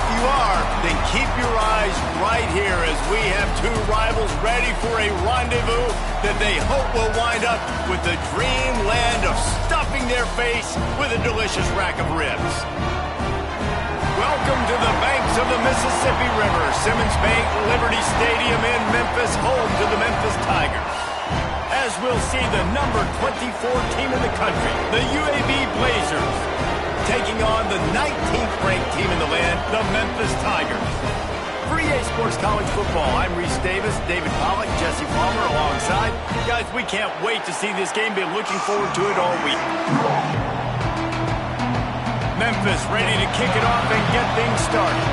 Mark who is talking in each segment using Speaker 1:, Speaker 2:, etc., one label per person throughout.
Speaker 1: If you are, then keep your eyes right here as we have two rivals ready for a rendezvous that they hope will wind up with the dreamland of stuffing their face with a delicious rack of ribs. Welcome to the banks of the Mississippi River, Simmons Bank Liberty Stadium in Memphis, home to the Memphis Tigers. As we'll see the number 24 team in the country, the UAB Blazers, taking on the 19th ranked team in the land, the Memphis Tigers. For EA Sports College Football, I'm Reese Davis, David Pollack, Jesse Palmer alongside. Guys, we can't wait to see this game. Been looking forward to it all week. Memphis ready to kick it off and get things started.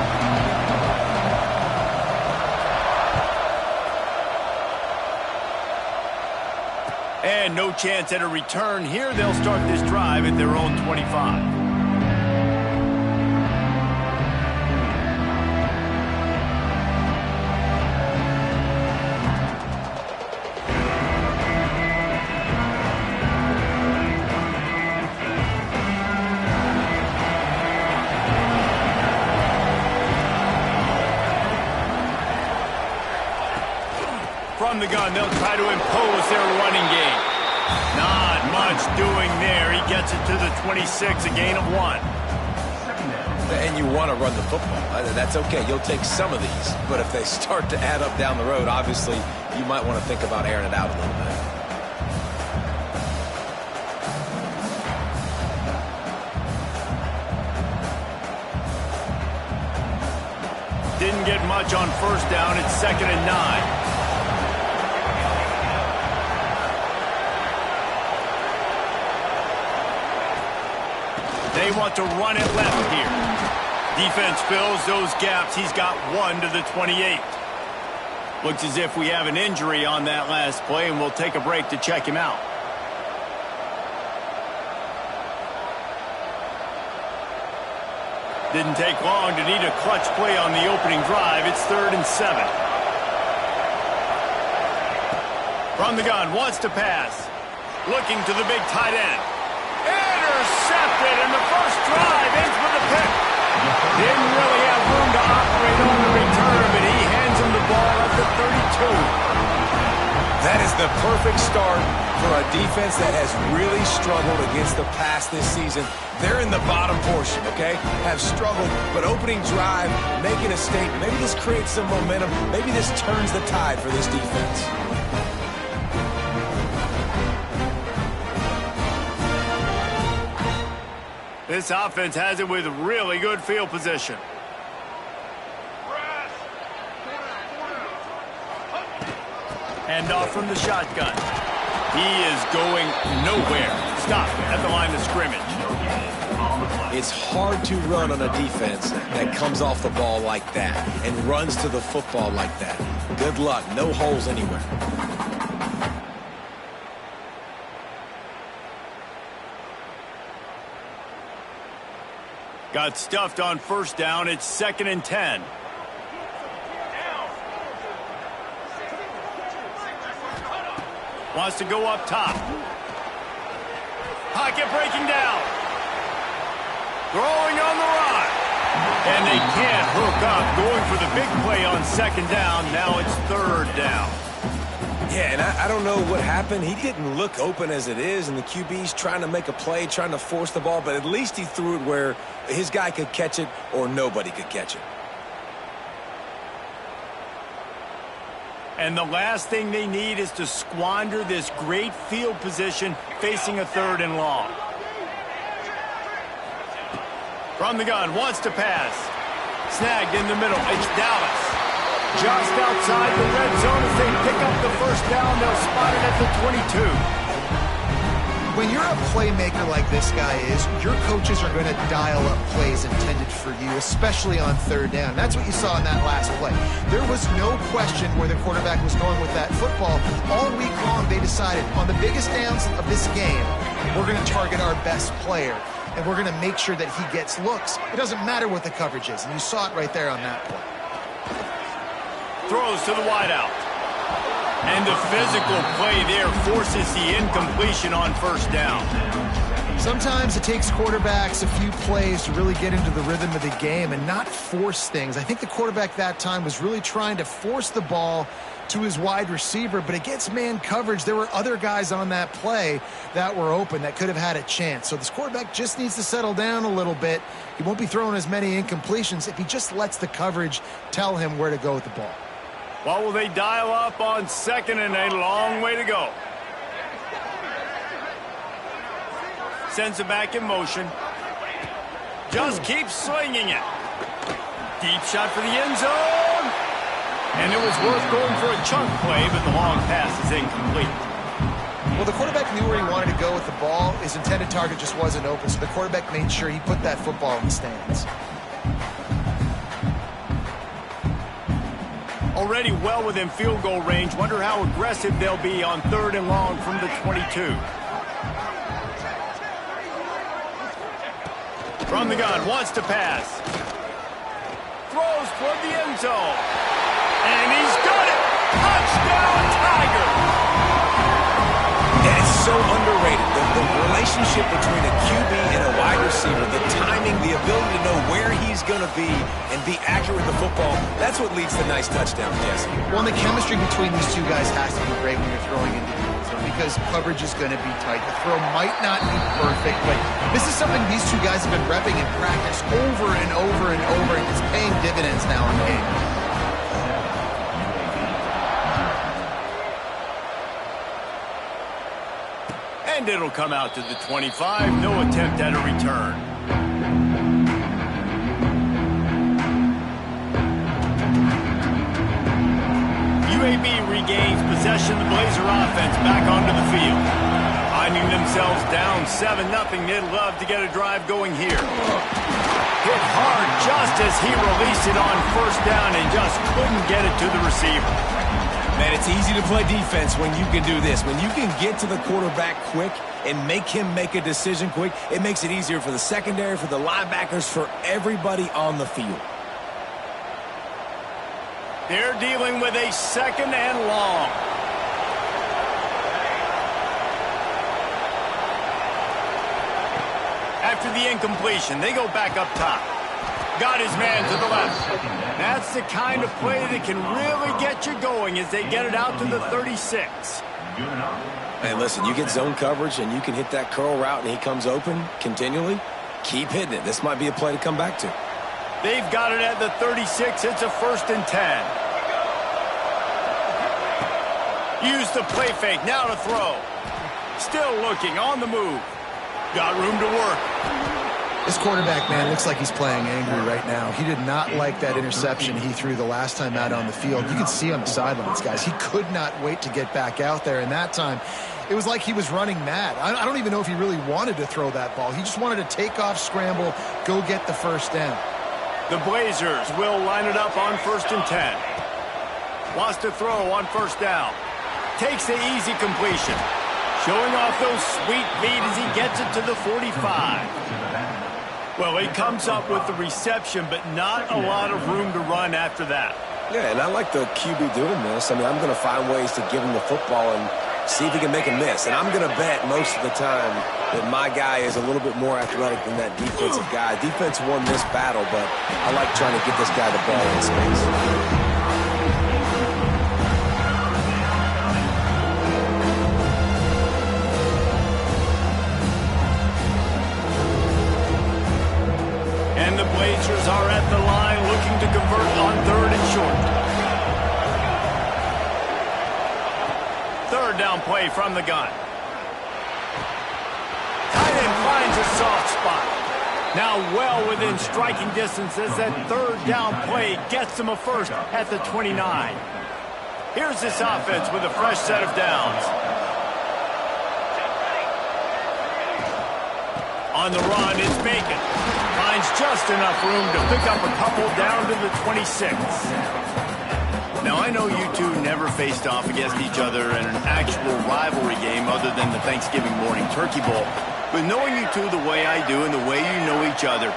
Speaker 1: And no chance at a return here. They'll start this drive at their own 25. From the gun, they'll try to impose their running game. Not much doing there. He gets it to the 26, a gain of 1.
Speaker 2: And you want to run the football. That's okay. You'll take some of these. But if they start to add up down the road, obviously, you might want to think about airing it out a little bit.
Speaker 1: Didn't get much on first down. It's 2nd and 9. They want to run it left here. Defense fills those gaps. He's got 1 to the 28. Looks as if we have an injury on that last play, and we'll take a break to check him out. Didn't take long to need a clutch play on the opening drive. It's 3rd and 7. From the gun, wants to pass. Looking to the big tight end. Intercepted, and the first drive ends with a pick. Didn't really have room to operate on the return, but he hands him the ball at the 32.
Speaker 2: That is the perfect start for a defense that has really struggled against the pass this season. They're in the bottom portion, okay? Have struggled, but opening drive, making a statement. Maybe this creates some momentum. Maybe this turns the tide for this defense.
Speaker 1: This offense has it with really good field position. Hand off from the shotgun. He is going nowhere. Stop at the line of scrimmage.
Speaker 2: It's hard to run on a defense that comes off the ball like that and runs to the football like that. Good luck. No holes anywhere.
Speaker 1: Got stuffed on first down. It's 2nd and 10. Wants to go up top. Pocket breaking down. Throwing on the run. And they can't hook up. Going for the big play on 2nd down. Now it's 3rd down.
Speaker 2: Yeah, and I don't know what happened. He didn't look open as it is, and the QB's trying to make a play, trying to force the ball, but at least he threw it where his guy could catch it or nobody could catch it.
Speaker 1: And the last thing they need is to squander this great field position facing a 3rd and long. From the gun, wants to pass. Snagged in the middle. It's Dallas. Just outside the red zone as they pick up the first down. They'll spot it at the 22.
Speaker 3: When you're a playmaker like this guy is, your coaches are going to dial up plays intended for you, especially on 3rd down. That's what you saw in that last play. There was no question where the quarterback was going with that football. All week long, they decided on the biggest downs of this game, we're going to target our best player, and we're going to make sure that he gets looks. It doesn't matter what the coverage is, and you saw it right there on that play.
Speaker 1: Throws to the wideout. And the physical play there forces the incompletion on first down.
Speaker 3: Sometimes it takes quarterbacks a few plays to really get into the rhythm of the game and not force things. I think the quarterback that time was really trying to force the ball to his wide receiver, but against man coverage, there were other guys on that play that were open that could have had a chance. So this quarterback just needs to settle down a little bit. He won't be throwing as many incompletions if he just lets the coverage tell him where to go with the ball.
Speaker 1: What will they dial up on second and a long way to go? Sends it back in motion. Just keeps slinging it. Deep shot for the end zone. And it was worth going for a chunk play, but the long pass is incomplete.
Speaker 3: Well, the quarterback knew where he wanted to go with the ball. His intended target just wasn't open, so the quarterback made sure he put that football in the stands.
Speaker 1: Already well within field goal range. Wonder how aggressive they'll be on third and long from the 22. From the gun, wants to pass. Throws toward the end zone. And he's got it! Touchdown, Tiger!
Speaker 2: That is so underrated. The relationship between a QB and a wide receiver, the timing, the ability to know where he's going to be and be accurate with the football, that's what leads to nice touchdowns, Jesse.
Speaker 3: Well, the chemistry between these two guys has to be great when you're throwing into the end zone because coverage is going to be tight. The throw might not be perfect, but this is something these two guys have been repping in practice over and over and over, and it's paying dividends now in the game.
Speaker 1: And it'll come out to the 25. No attempt at a return. UAB regains possession of the Blazer offense back onto the field. Finding themselves down 7-0, they'd love to get a drive going here. Hit hard just as he released it on first down and just couldn't get it to the receiver.
Speaker 2: Man, it's easy to play defense when you can do this. When you can get to the quarterback quick and make him make a decision quick, it makes it easier for the secondary, for the linebackers, for everybody on the field.
Speaker 1: They're dealing with a second and long. After the incompletion, they go back up top. Got his man to the left. That's the kind of play that can really get you going as they get it out to the 36.
Speaker 2: Hey, listen, you get zone coverage and you can hit that curl route and he comes open continually, keep hitting it. This might be a play to come back to.
Speaker 1: They've got it at the 36. It's a 1st and 10. Use the play fake. Now to throw. Still looking on the move. Got room to work.
Speaker 3: This quarterback, man, looks like he's playing angry right now. He did not like that interception he threw the last time out on the field. You can see on the sidelines, guys. He could not wait to get back out there, and that time it was like he was running mad. I don't even know if he really wanted to throw that ball. He just wanted to take off, scramble, go get the first down.
Speaker 1: The Blazers will line it up on 1st and 10. Wants to throw on first down. Takes the easy completion. Showing off those sweet feet as he gets it to the 45. Well, he comes up with the reception, but not a lot of room to run after that.
Speaker 2: Yeah, and I like the QB doing this. I mean, I'm going to find ways to give him the football and see if he can make a miss. And I'm going to bet most of the time that my guy is a little bit more athletic than that defensive guy. Defense won this battle, but I like trying to get this guy the ball in space.
Speaker 1: And the Blazers are at the line looking to convert on 3rd and short. 3rd down play from the gun. Tight end finds a soft spot. Now well within striking distance as that 3rd down play gets him a first at the 29. Here's this offense with a fresh set of downs. On the run, it's Bacon. Finds just enough room to pick up a couple down to the 26. Now, I know you two never faced off against each other in an actual rivalry game other than the Thanksgiving morning Turkey Bowl. But knowing you two the way I do and the way you know each other,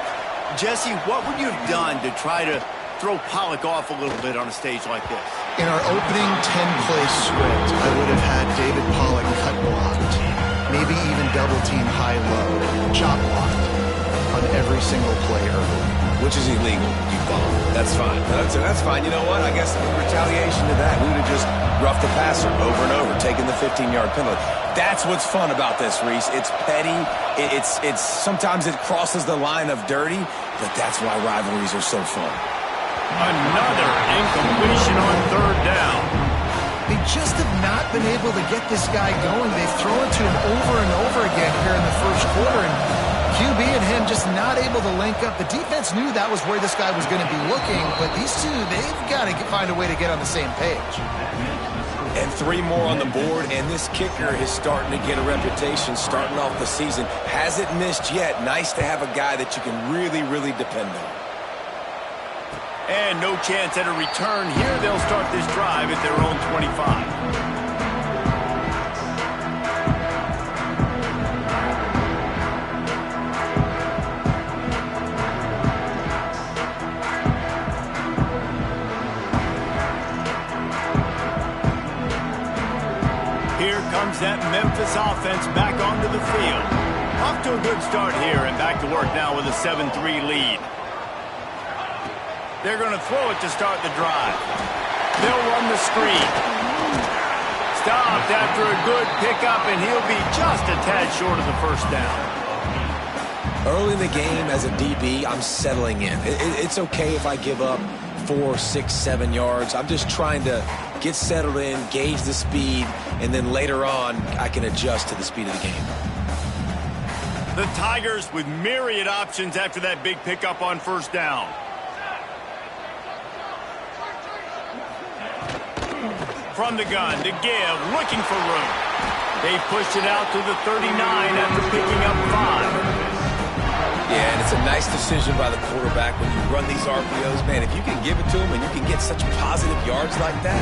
Speaker 1: Jesse, what would you have done to try to throw Pollock off a little bit on a stage like this?
Speaker 3: In our opening 10-play script, I would have had David Pollock cut blocked, maybe even double-team high-low, chop blocked on every single play early.
Speaker 2: Which is illegal, you bum. That's fine. That's fine. You know what? I guess in retaliation to that, we would have just roughed the passer over and over, taking the 15-yard penalty. That's what's fun about this, Reese. It's petty. It's sometimes it crosses the line of dirty, but that's why rivalries are so fun.
Speaker 1: Another incompletion on third down.
Speaker 3: They just have not been able to get this guy going. They've thrown it to him over and over again here in the first quarter, and QB and him just not able to link up. The defense knew that was where this guy was going to be looking, but these two, they've got to find a way to get on the same page.
Speaker 2: And 3 more on the board, and this kicker is starting to get a reputation starting off the season. Hasn't missed yet. Nice to have a guy that you can really, really depend on.
Speaker 1: And no chance at a return here. They'll start this drive at their own 25. Here comes that Memphis offense back onto the field. Off to a good start here and back to work now with a 7-3 lead. They're going to throw it to start the drive. They'll run the screen. Stopped after a good pickup, and he'll be just a tad short of the first down.
Speaker 2: Early in the game as a DB, I'm settling in. It's okay if I give up 4, 6, 7 yards. I'm just trying to get settled in, gauge the speed, and then later on, I can adjust to the speed of the game.
Speaker 1: The Tigers with myriad options after that big pickup on first down. From the gun to give, looking for room. They pushed it out to the 39 after picking up 5.
Speaker 2: Yeah, and it's a nice decision by the quarterback when you run these RPOs. Man, if you can give it to him and you can get such positive yards like that,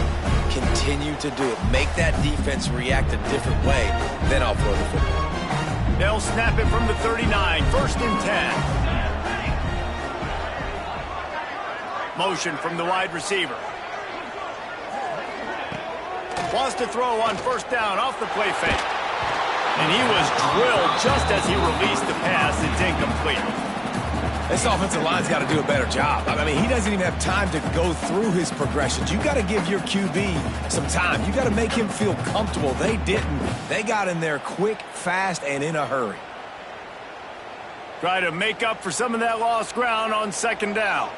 Speaker 2: continue to do it. Make that defense react a different way, then I'll throw the football.
Speaker 1: They'll snap it from the 39, first and 10. Motion from the wide receiver. Wants to throw on first down off the play fake. And he was drilled just as he released the pass. It's incomplete.
Speaker 2: This offensive line's got to do a better job. I mean, he doesn't even have time to go through his progressions. You got to give your QB some time. You got to make him feel comfortable. They didn't. They got in there quick, fast, and in a hurry.
Speaker 1: Try to make up for some of that lost ground on second down.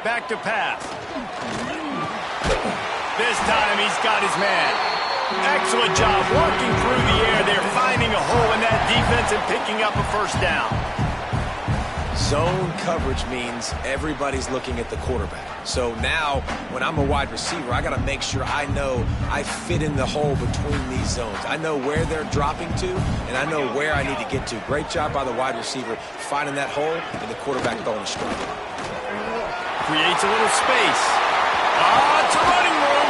Speaker 1: Back to pass. This time he's got his man. Excellent job working through the air. They're finding a hole in that defense and picking up a first down.
Speaker 2: Zone coverage means everybody's looking at the quarterback. So now, when I'm a wide receiver, I got to make sure I know I fit in the hole between these zones. I know where they're dropping to, and I know where I need to get to. Great job by the wide receiver finding that hole, and the quarterback throwing a strike.
Speaker 1: Creates a little space. It's a running room.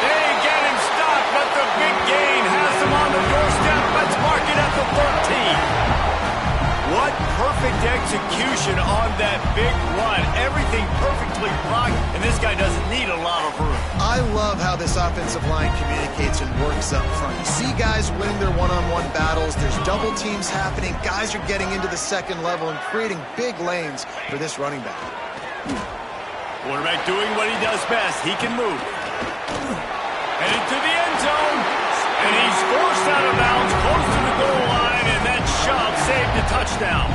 Speaker 1: They get him stopped, but the big gain has him on the doorstep. Let's mark it at the 13. What perfect execution on that big run. Everything perfectly blocked, and this guy doesn't need a lot of room.
Speaker 3: I love how this offensive line communicates and works up front. You see guys winning their one-on-one battles. There's double teams happening. Guys are getting into the second level and creating big lanes for this running back.
Speaker 1: Quarterback doing what he does best. He can move. Headed to the end zone. And he's forced out of bounds close to the goal line, and that shove saved a touchdown.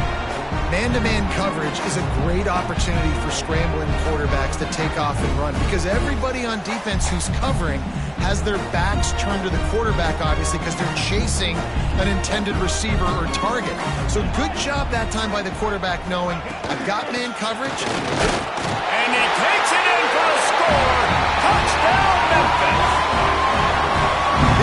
Speaker 3: Man-to-man coverage is a great opportunity for scrambling quarterbacks to take off and run because everybody on defense who's covering has their backs turned to the quarterback, obviously, because they're chasing an intended receiver or target. So good job that time by the quarterback knowing, I've got man coverage.
Speaker 1: And he takes it in for a score. Touchdown, Memphis.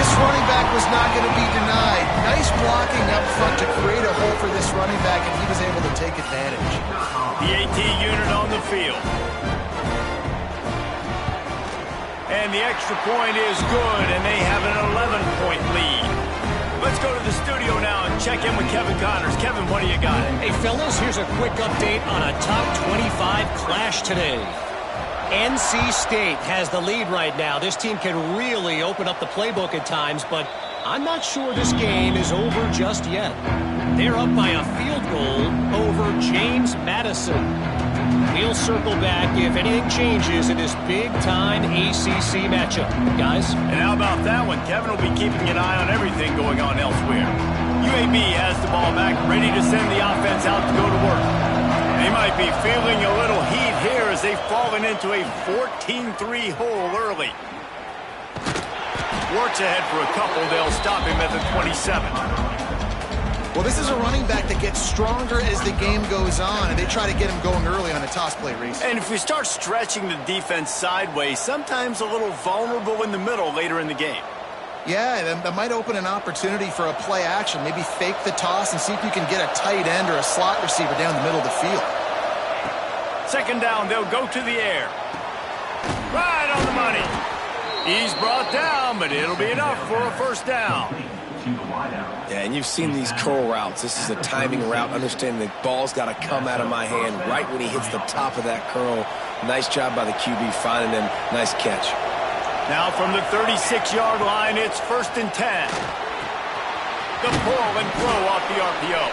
Speaker 3: This running back was not going to be denied. Nice blocking up front to create a hole for this running back, and he was able to take advantage.
Speaker 1: The AT unit on the field. And the extra point is good, and they have an 11-point lead. Let's go to the studio now and check in with Kevin Connors. Kevin, what do you got?
Speaker 4: Hey, fellas, here's a quick update on a top 25 clash today. NC State has the lead right now. This team can really open up the playbook at times, but I'm not sure this game is over just yet. They're up by a field goal over James Madison. We'll circle back if anything changes in this big-time ACC matchup. Guys?
Speaker 1: And how about that one? Kevin will be keeping an eye on everything going on elsewhere. UAB has the ball back, ready to send the offense out to go to work. They might be feeling a little heat here as they've fallen into a 14-3 hole early. Works ahead for a couple. They'll stop him at the 27.
Speaker 3: Well, this is a running back that gets stronger as the game goes on, and they try to get him going early on a toss play, Reese.
Speaker 1: And if we start stretching the defense sideways, sometimes a little vulnerable in the middle later in the game.
Speaker 3: Yeah, that might open an opportunity for a play action. Maybe fake the toss and see if you can get a tight end or a slot receiver down the middle of the field.
Speaker 1: Second down, they'll go to the air. Right on the money. He's brought down, but it'll be enough for a first down.
Speaker 2: Yeah, and you've seen these curl routes. This is a timing route. Understanding the ball's got to come out of my hand right when he hits the top of that curl. Nice job by the QB finding him. Nice catch.
Speaker 1: Now from the 36-yard line, it's 1st and 10. The pull and throw off the RPO.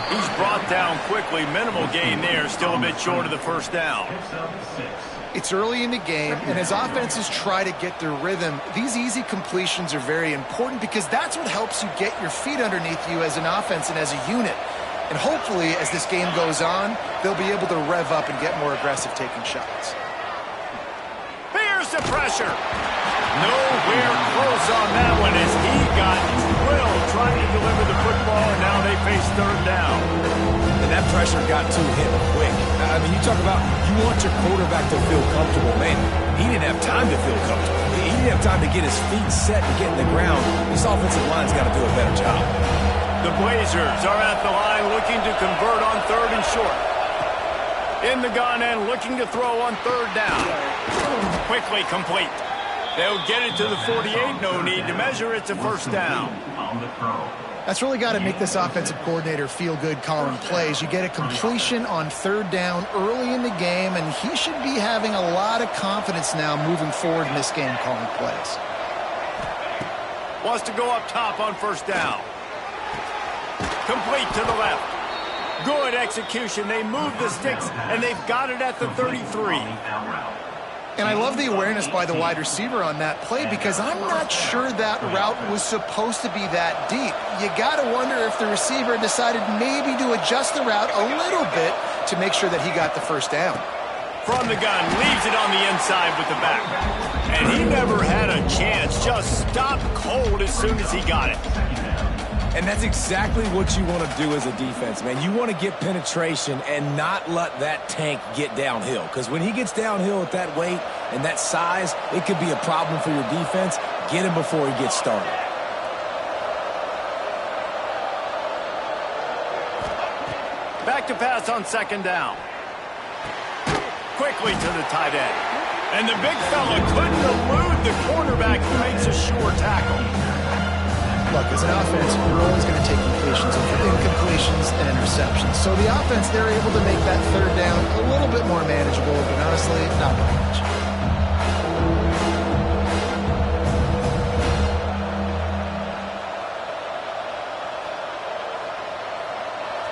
Speaker 1: He's brought down quickly. Minimal gain there. Still a bit short of the first down.
Speaker 3: It's early in the game, and as offenses try to get their rhythm, these easy completions are very important because that's what helps you get your feet underneath you as an offense and as a unit. And hopefully, as this game goes on, they'll be able to rev up and get more aggressive taking shots.
Speaker 1: Here's the pressure. Nowhere close on that one as he got drilled trying to deliver the football, and now they face third down.
Speaker 2: And that pressure got to him quick. I mean, you talk about you want your quarterback to feel comfortable. Man, he didn't have time to feel comfortable. He didn't have time to get his feet set and get in the ground. This offensive line's got to do a better job.
Speaker 1: The Blazers are at the line looking to convert on 3rd and short. In the gun and looking to throw on 3rd down. Quickly complete. They'll get it to the 48. No need to measure. It's a first down.
Speaker 3: That's really got to make this offensive coordinator feel good calling plays. You get a completion on 3rd down early in the game, and he should be having a lot of confidence now moving forward in this game calling plays.
Speaker 1: Wants to go up top on 1st down. Complete to the left. Good execution. They move the sticks, and they've got it at the 33.
Speaker 3: And I love the awareness by the wide receiver on that play because I'm not sure that route was supposed to be that deep. You got to wonder if the receiver decided maybe to adjust the route a little bit to make sure that he got the first down.
Speaker 1: From the gun, leaves it on the inside with the back. And he never had a chance. Just stopped cold as soon as he got it.
Speaker 2: And that's exactly what you want to do as a defense, man. You want to get penetration and not let that tank get downhill. Because when he gets downhill at that weight and that size, it could be a problem for your defense. Get him before he gets started.
Speaker 1: Back to pass on 2nd down. Quickly to the tight end. And the big fella couldn't elude the cornerback who makes a sure tackle.
Speaker 3: Look, as an offense, you're always going to take completions and incompletions and interceptions. So the offense, they're able to make that 3rd down a little bit more manageable, but honestly, not very much.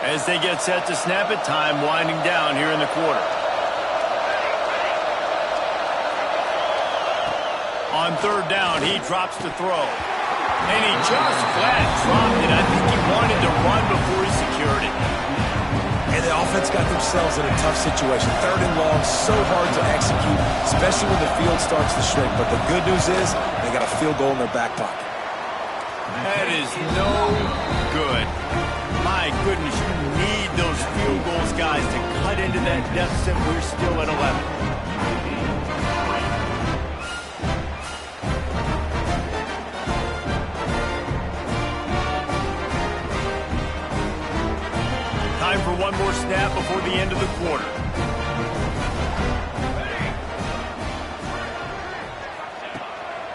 Speaker 1: As they get set to snap it, time winding down here in the quarter. On 3rd down, he drops the throw. And he just flat dropped it. I think he wanted to run before he secured it.
Speaker 2: And the offense got themselves in a tough situation. 3rd and long, so hard to execute, especially when the field starts to shrink. But the good news is they got a field goal in their back pocket.
Speaker 1: That is no good. My goodness, you need those field goals, guys, to cut into that deficit. We're still at 11. Time for one more snap before the end of the quarter.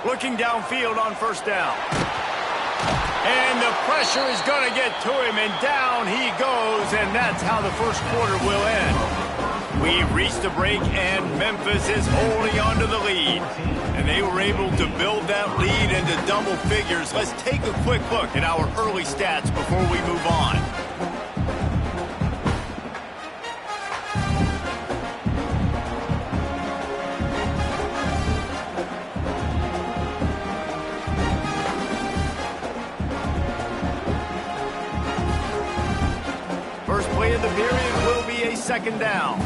Speaker 1: Looking downfield on 1st down. And the pressure is going to get to him, and down he goes, and that's how the first quarter will end. We've reached the break, and Memphis is holding on to the lead. And they were able to build that lead into double figures. Let's take a quick look at our early stats before we move on. First play of the period will be a second down.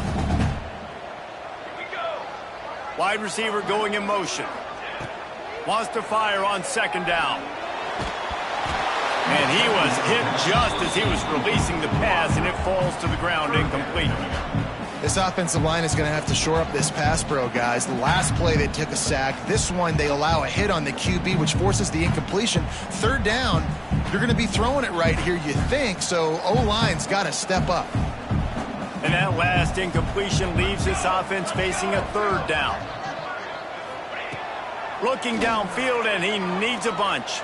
Speaker 1: Wide receiver going in motion. Wants to fire on second down. And he was hit just as he was releasing the pass, and it falls to the ground incomplete.
Speaker 3: This offensive line is going to have to shore up this pass pro, guys. The last play they took a sack. This one they allow a hit on the QB, which forces the incompletion. Third down, you're going to be throwing it right here, you think, so O-line's got to step up.
Speaker 1: And that last incompletion leaves this offense facing a third down. Looking downfield, and he needs a bunch.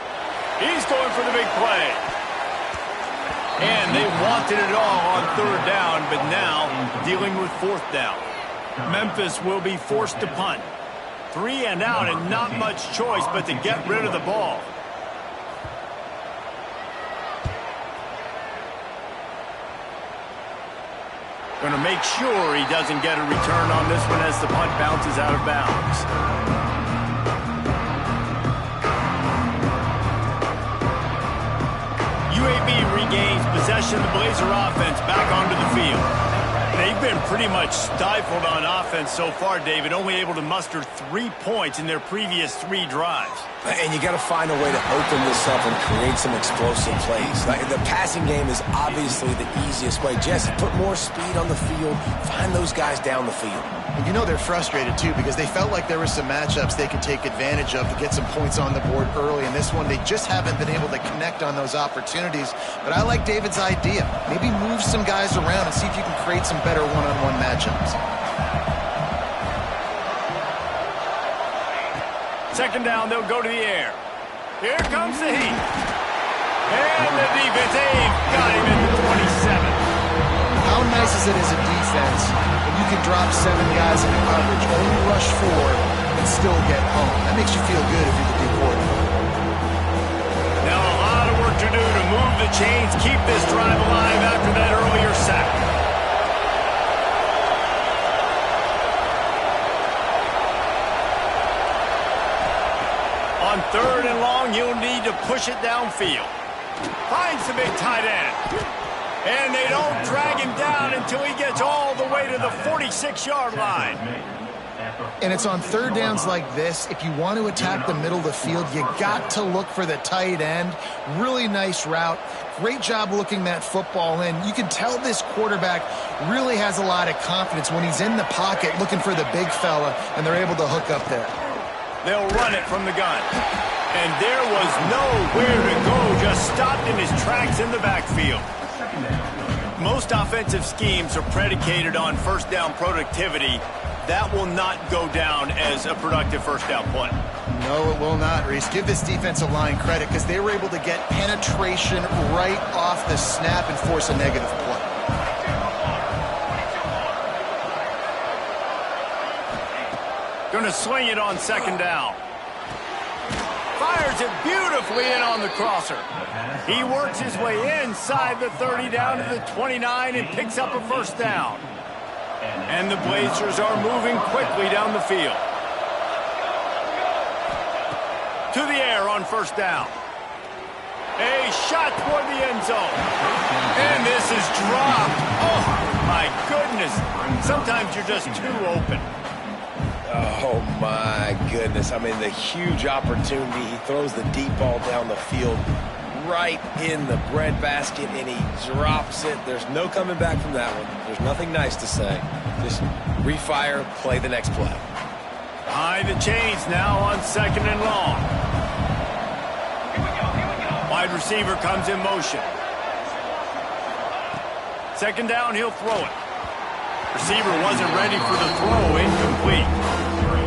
Speaker 1: He's going for the big play. And they wanted it all on third down, but now dealing with fourth down. Memphis will be forced to punt. 3 and out, and not much choice but to get rid of the ball. Going to make sure he doesn't get a return on this one as the punt bounces out of bounds. UAB regains possession of the Blazer offense back onto the field. They've been pretty much stifled on offense so far, David, only able to muster 3 points in their previous 3 drives.
Speaker 2: And you got to find a way to open this up and create some explosive plays. Like, the passing game is obviously the easiest way. Jesse, put more speed on the field. Find those guys down the field.
Speaker 3: And you know they're frustrated, too, because they felt like there were some matchups they could take advantage of to get some points on the board early. In this one, they just haven't been able to connect on those opportunities. But I like David's idea. Maybe move some guys around and see if you can create some better one-on-one matchups.
Speaker 1: Second down, they'll go to the air. Here comes the heat. And the defense, they've got him at the 27.
Speaker 3: How nice is it as a defense when you can drop 7 guys into coverage, only rush 4, and still get home? That makes you feel good if you're the D coordinator.
Speaker 1: Now a lot of work to do to move the chains, keep this drive alive after that earlier sack. On third and long, you'll need to push it downfield. Finds the big tight end. And they don't drag him down until he gets all the way to the 46-yard line.
Speaker 3: And it's on third downs like this. If you want to attack the middle of the field, you got to look for the tight end. Really nice route. Great job looking that football in. You can tell this quarterback really has a lot of confidence when he's in the pocket looking for the big fella, and they're able to hook up there.
Speaker 1: They'll run it from the gun. And there was nowhere to go, just stopped in his tracks in the backfield. Most offensive schemes are predicated on first down productivity. That will not go down as a productive first down play.
Speaker 3: No, it will not, Reese. Give this defensive line credit because they were able to get penetration right off the snap and force a negative play.
Speaker 1: Going to swing it on second down. Fires it beautifully in on the crosser. He works his way inside the 30 down to the 29 and picks up a first down. And the Blazers are moving quickly down the field. To the air on first down. A shot toward the end zone. And this is dropped. Oh, my goodness. Sometimes you're just too open.
Speaker 2: Oh, my goodness. I mean, the huge opportunity. He throws the deep ball down the field right in the breadbasket, and he drops it. There's no coming back from that one. There's nothing nice to say. Just refire, play the next play.
Speaker 1: Behind the chains now on second and long. Wide receiver comes in motion. Second down, he'll throw it. Receiver wasn't ready for the throw, incomplete.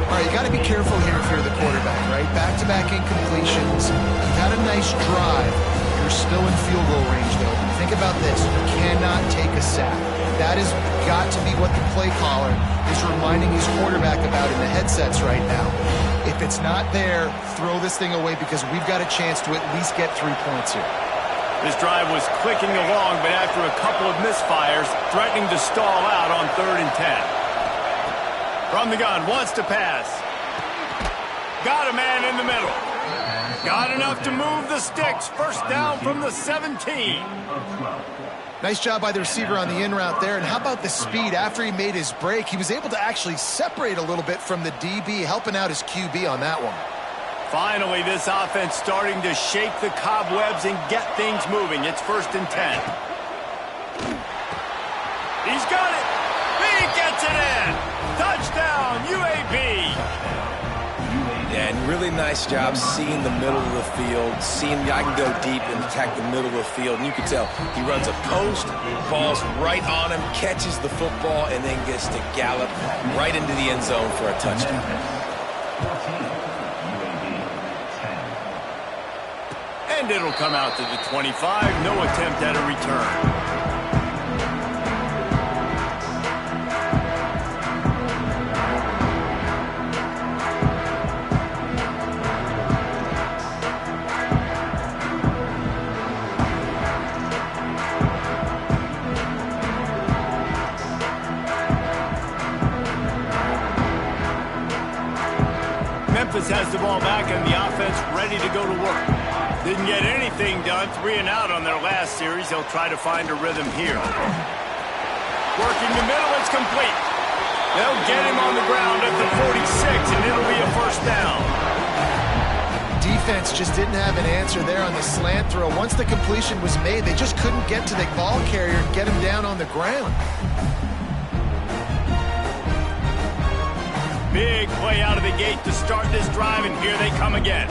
Speaker 3: All right, you got to be careful here if you're the quarterback, right? Back-to-back incompletions. You've had a nice drive. You're still in field goal range, though. Think about this. You cannot take a sack. That has got to be what the play caller is reminding his quarterback about in the headsets right now. If it's not there, throw this thing away because we've got a chance to at least get 3 points here.
Speaker 1: This drive was clicking along, but after a couple of misfires, threatening to stall out on 3rd and 10. From the gun, wants to pass. Got a man in the middle. Got enough to move the sticks. First down from the 17.
Speaker 3: Nice job by the receiver on the in route there. And how about the speed? After he made his break, he was able to actually separate a little bit from the DB, helping out his QB on that one.
Speaker 1: Finally, this offense starting to shake the cobwebs and get things moving. It's 1st and 10. He's got it. He gets it in. Touchdown, UAB.
Speaker 2: Yeah, and really nice job seeing the middle of the field, seeing I can go deep and attack the middle of the field. And you can tell he runs a post, ball's right on him, catches the football, and then gets to gallop right into the end zone for a touchdown.
Speaker 1: And it'll come out to the 25. No attempt at a return. Memphis has the ball back and the offense ready to go to work. Didn't get anything done, 3 and out on their last series. They'll try to find a rhythm here. Working the middle, it's complete. They'll get him on the ground at the 46, and it'll be a first down.
Speaker 3: Defense just didn't have an answer there on the slant throw. Once the completion was made, they just couldn't get to the ball carrier and get him down on the ground.
Speaker 1: Big play out of the gate to start this drive, and here they come again.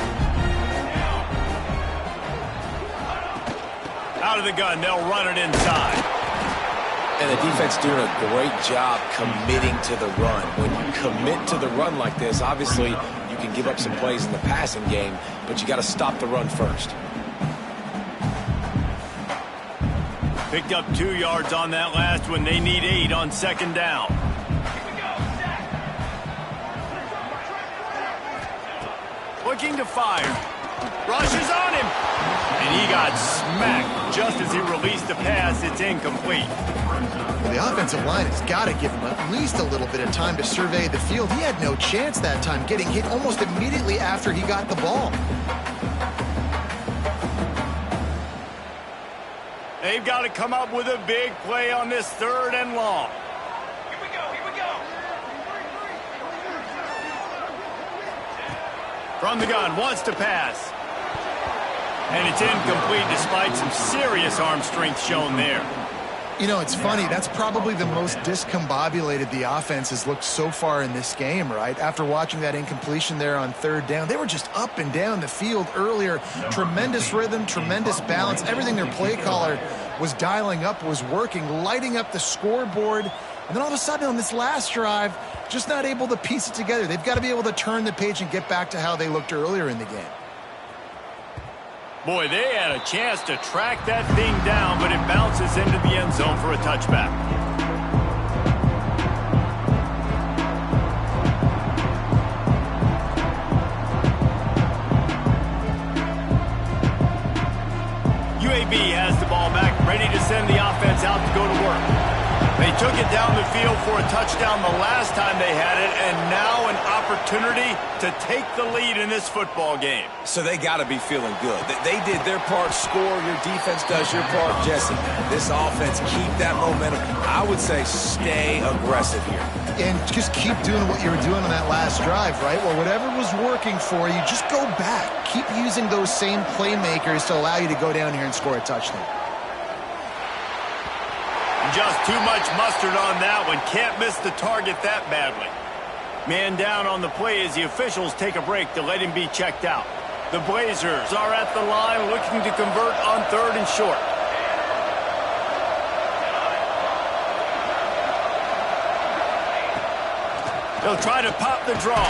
Speaker 1: Out of the gun, they'll run it inside.
Speaker 2: And the defense doing a great job committing to the run. When you commit to the run like this, obviously you can give up some plays in the passing game, but you got to stop the run first.
Speaker 1: Picked up 2 yards on that last one. They need 8 on 2nd down. Looking to fire. Rushes on him. And he got smacked just as he released the pass. It's incomplete.
Speaker 3: Well, the offensive line has got to give him at least a little bit of time to survey the field. He had no chance that time, getting hit almost immediately after he got the ball.
Speaker 1: They've got to come up with a big play on this 3rd and long.
Speaker 5: Here we go.
Speaker 1: From the gun, wants to pass. And it's incomplete despite some serious arm strength shown there.
Speaker 3: You know, it's funny. That's probably the most discombobulated the offense has looked so far in this game, right? After watching that incompletion there on 3rd down, they were just up and down the field earlier. Tremendous rhythm, tremendous balance. Everything their play caller was dialing up was working, lighting up the scoreboard. And then all of a sudden on this last drive, just not able to piece it together. They've got to be able to turn the page and get back to how they looked earlier in the game.
Speaker 1: Boy, they had a chance to track that thing down, but it bounces into the end zone for a touchback. UAB has the ball back, ready to send the offense out to go to work. They took it down the field for a touchdown the last time they had it, and now an opportunity to take the lead in this football game.
Speaker 2: So they got to be feeling good. They did their part, score. Your defense does your part, Jesse. This offense, keep that momentum. I would say stay aggressive here.
Speaker 3: And just keep doing what you were doing on that last drive, right? Well, whatever was working for you, just go back. Keep using those same playmakers to allow you to go down here and score a touchdown.
Speaker 1: Just too much mustard on that one. Can't miss the target that badly. Man down on the play as the officials take a break to let him be checked out. The Blazers are at the line looking to convert on 3rd and short. They'll try to pop the draw.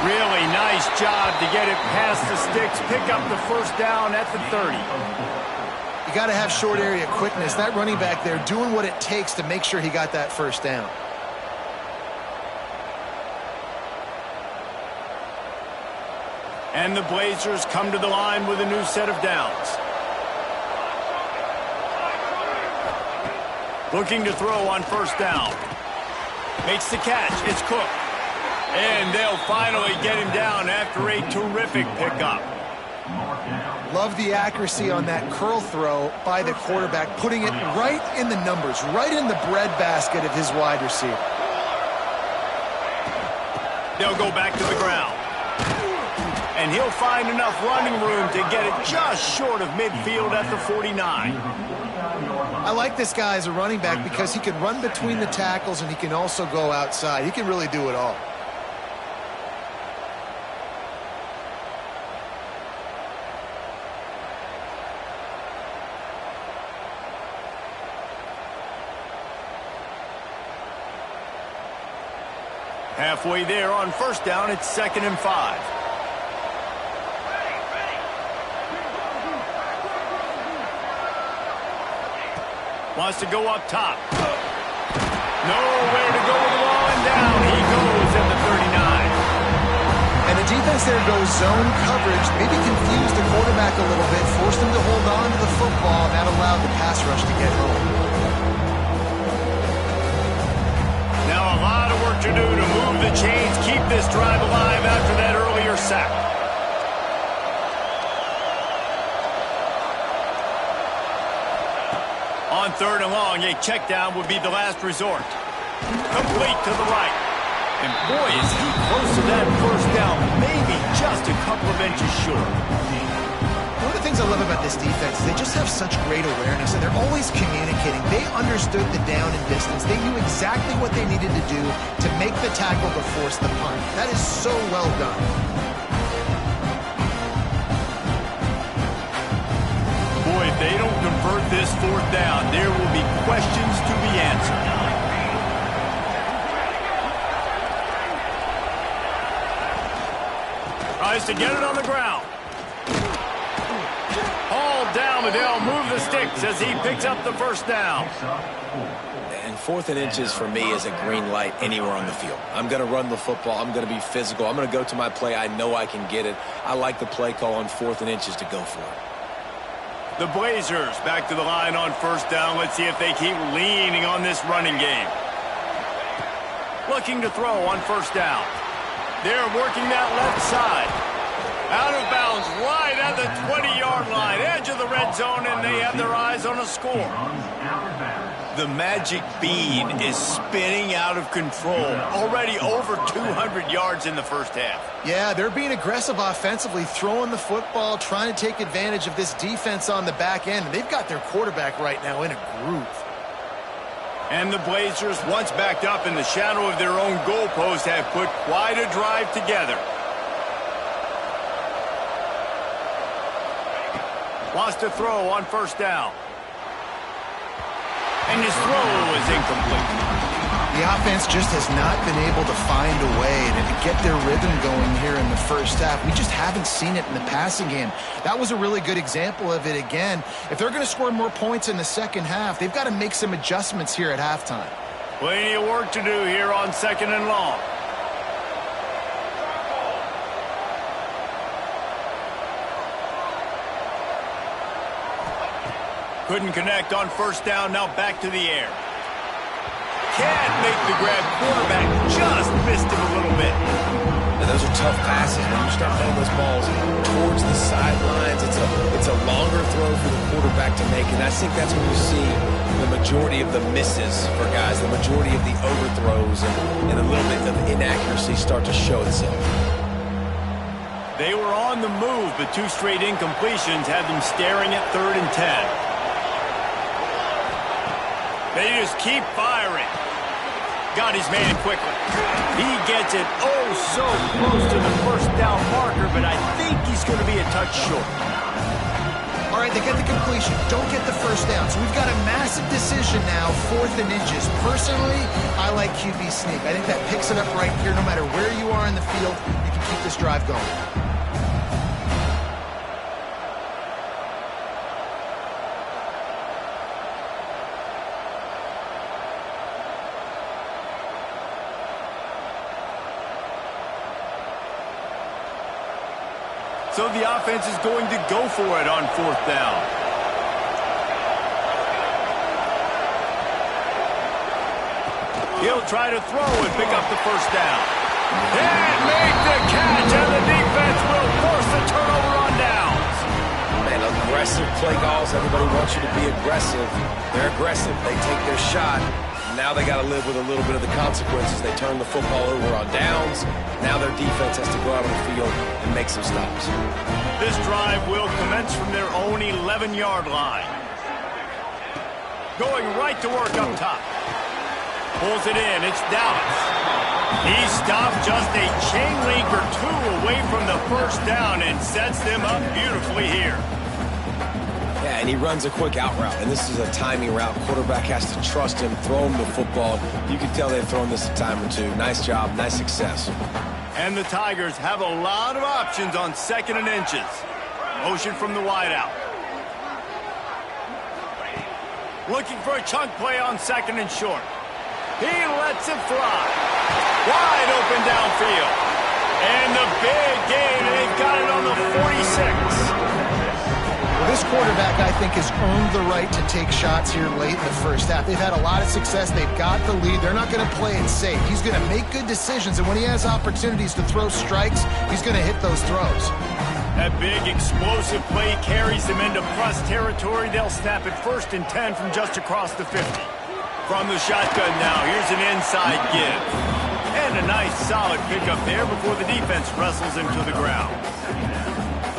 Speaker 1: Really nice job to get it past the sticks, pick up the first down at the 30.
Speaker 3: got to have short area quickness. That running back there doing what it takes to make sure he got that first down.
Speaker 1: And the Blazers come to the line with a new set of downs. Looking to throw on first down. Makes the catch. It's Cook. And they'll finally get him down after a terrific pickup.
Speaker 3: Love the accuracy on that curl throw by the quarterback, putting it right in the numbers, right in the breadbasket of his wide receiver.
Speaker 1: They'll go back to the ground. And he'll find enough running room to get it just short of midfield at the 49.
Speaker 3: I like this guy as a running back because he can run between the tackles and he can also go outside. He can really do it all.
Speaker 1: Halfway there on first down, it's 2nd and 5. Wants to go up top. Nowhere to go with the ball, and down he goes at the 39.
Speaker 3: And the defense there goes zone coverage, maybe confused the quarterback a little bit, forced him to hold on to the football, and that allowed the pass rush to get home.
Speaker 1: Now a lot of work to do to move the chains, keep this drive alive after that earlier sack. On 3rd and long, a check down would be the last resort. Complete to the right. And boy, is he close to that first down, maybe just a couple of inches short.
Speaker 3: One of the things I love about this defense is they just have such great awareness, and they're always communicating. They understood the down and distance. They knew exactly what they needed to do to make the tackle to force the punt. That is so well done.
Speaker 1: Boy, if they don't convert this 4th down, there will be questions to be answered. Tries to get it on the ground. Hauled down, but they'll move the sticks as he picks up the first down.
Speaker 2: And 4th and inches for me is a green light anywhere on the field. I'm going to run the football. I'm going to be physical. I'm going to go to my play. I know I can get it. I like the play call on 4th and inches to go for it.
Speaker 1: The Blazers back to the line on first down. Let's see if they keep leaning on this running game. Looking to throw on first down. They're working that left side. Out of bounds right at the 20-yard line. Edge of the red zone, and they have their eyes on a score. The magic bean is spinning out of control. Already over 200 yards in the first half.
Speaker 3: Yeah, they're being aggressive offensively, throwing the football, trying to take advantage of this defense on the back end. They've got their quarterback right now in a groove.
Speaker 1: And the Blazers, once backed up in the shadow of their own goalpost, have put quite a drive together. Wants to throw on first down. And his throw is incomplete.
Speaker 3: The offense just has not been able to find a way to get their rhythm going here in the first half. We just haven't seen it in the passing game. That was a really good example of it again. If they're going to score more points in the second half, they've got to make some adjustments here at halftime.
Speaker 1: Plenty of work to do here on 2nd and long. Couldn't connect on first down, now back to the air. Can't make the grab. Quarterback just missed him a little bit.
Speaker 2: And those are tough passes. When you start throwing those balls towards the sidelines, it's a longer throw for the quarterback to make. And I think that's when you see the majority of the misses for guys, the majority of the overthrows and a little bit of inaccuracy start to show itself.
Speaker 1: They were on the move, but 2 straight incompletions had them staring at 3rd and 10. They just keep firing. Got his man quickly. He gets it oh so close to the first down marker, but I think he's going to be a touch short.
Speaker 3: All right, they get the completion. Don't get the first down. So we've got a massive decision now, 4th and inches. Personally, I like QB sneak. I think that picks it up right here. No matter where you are in the field, you can keep this drive going.
Speaker 1: So the offense is going to go for it on 4th down. He'll try to throw and pick up the 1st down. And make the catch, and the defense will force the turnover on downs.
Speaker 2: Man, aggressive play calls. Everybody wants you to be aggressive. They're aggressive. They take their shot. Now they got to live with a little bit of the consequences. They turn the football over on downs. Now their defense has to go out on the field and make some stops.
Speaker 1: This drive will commence from their own 11-yard line. Going right to work up top. Pulls it in. It's Dallas. He stopped just a chain link or two away from the 1st down and sets them up beautifully here.
Speaker 2: Yeah, and he runs a quick out route, and this is a timing route. Quarterback has to trust him, throw him the football. You can tell they've thrown this a time or two. Nice job, nice success.
Speaker 1: And the Tigers have a lot of options on 2nd and inches. Motion from the wideout. Looking for a chunk play on 2nd and short. He lets it fly. Wide open downfield. And the big gain, and they've got it on the 46.
Speaker 3: This quarterback, I think, has earned the right to take shots here late in the 1st half. They've had a lot of success. They've got the lead. They're not going to play it safe. He's going to make good decisions, and when he has opportunities to throw strikes, he's going to hit those throws.
Speaker 1: That big explosive play carries them into plus territory. They'll snap it 1st and 10 from just across the 50. From the shotgun now, here's an inside give. And a nice solid pickup there before the defense wrestles him to the ground.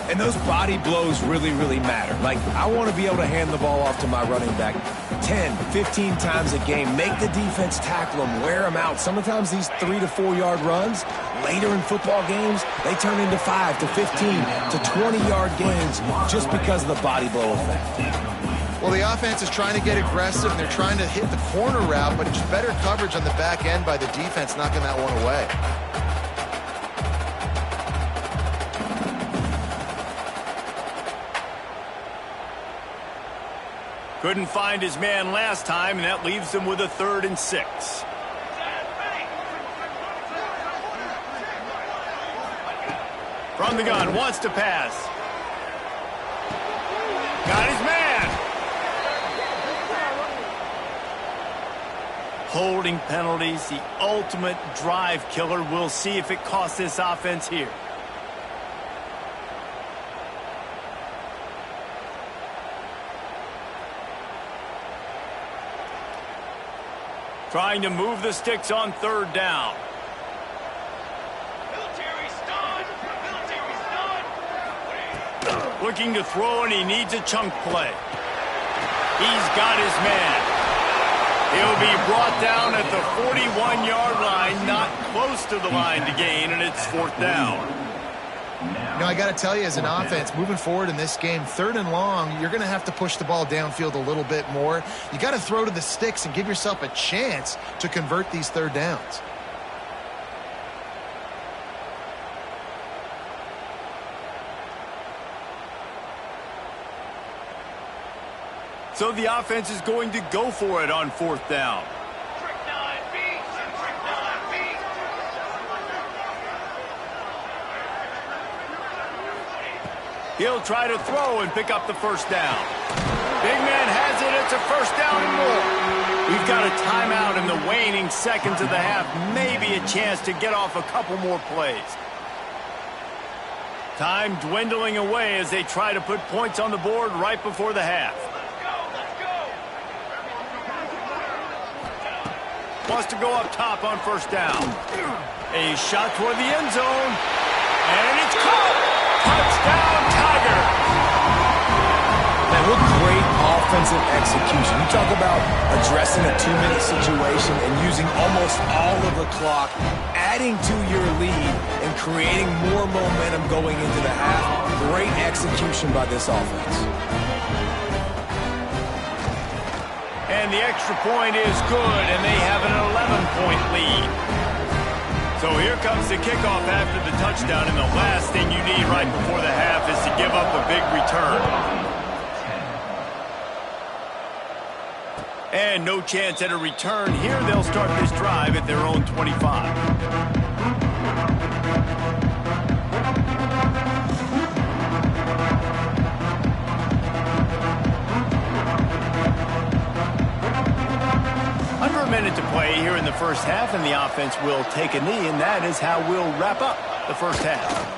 Speaker 2: And those body blows really, really matter. Like, I want to be able to hand the ball off to my running back 10, 15 times a game. Make the defense tackle them, wear them out. Sometimes these 3 to 4 yard runs, later in football games, they turn into 5 to 15 to 20-yard gains just because of the body blow effect.
Speaker 3: Well, the offense is trying to get aggressive, and they're trying to hit the corner route, but it's better coverage on the back end by the defense knocking that one away.
Speaker 1: Couldn't find his man last time, and that leaves him with a 3rd and 6. From the gun, wants to pass. Got his man. Holding penalties, the ultimate drive killer. We'll see if it costs this offense here. Trying to move the sticks on 3rd down. Looking to throw, and he needs a chunk play. He's got his man. He'll be brought down at the 41-yard line, not close to the line to gain, and it's 4th down.
Speaker 3: You know, I got to tell you, as an offense, moving forward in this game, 3rd and long, you're going to have to push the ball downfield a little bit more. You got to throw to the sticks and give yourself a chance to convert these 3rd downs.
Speaker 1: So the offense is going to go for it on 4th down. He'll try to throw and pick up the 1st down. Big man has it. It's a 1st down and more. We've got a timeout in the waning seconds of the half. Maybe a chance to get off a couple more plays. Time dwindling away as they try to put points on the board right before the half. Wants to go up top on 1st down. A shot toward the end zone. And it's caught. Touchdown, Tigers.
Speaker 2: Man, what great offensive execution. You talk about addressing a 2-minute situation and using almost all of the clock, adding to your lead, and creating more momentum going into the half. Great execution by this offense.
Speaker 1: And the extra point is good, and they have an 11-point lead. So here comes the kickoff after the touchdown, and the last thing you need right before the half is to give up a big return. And no chance at a return here. They'll start this drive at their own 25. first half, and the offense will take a knee, and that is how we'll wrap up the first half.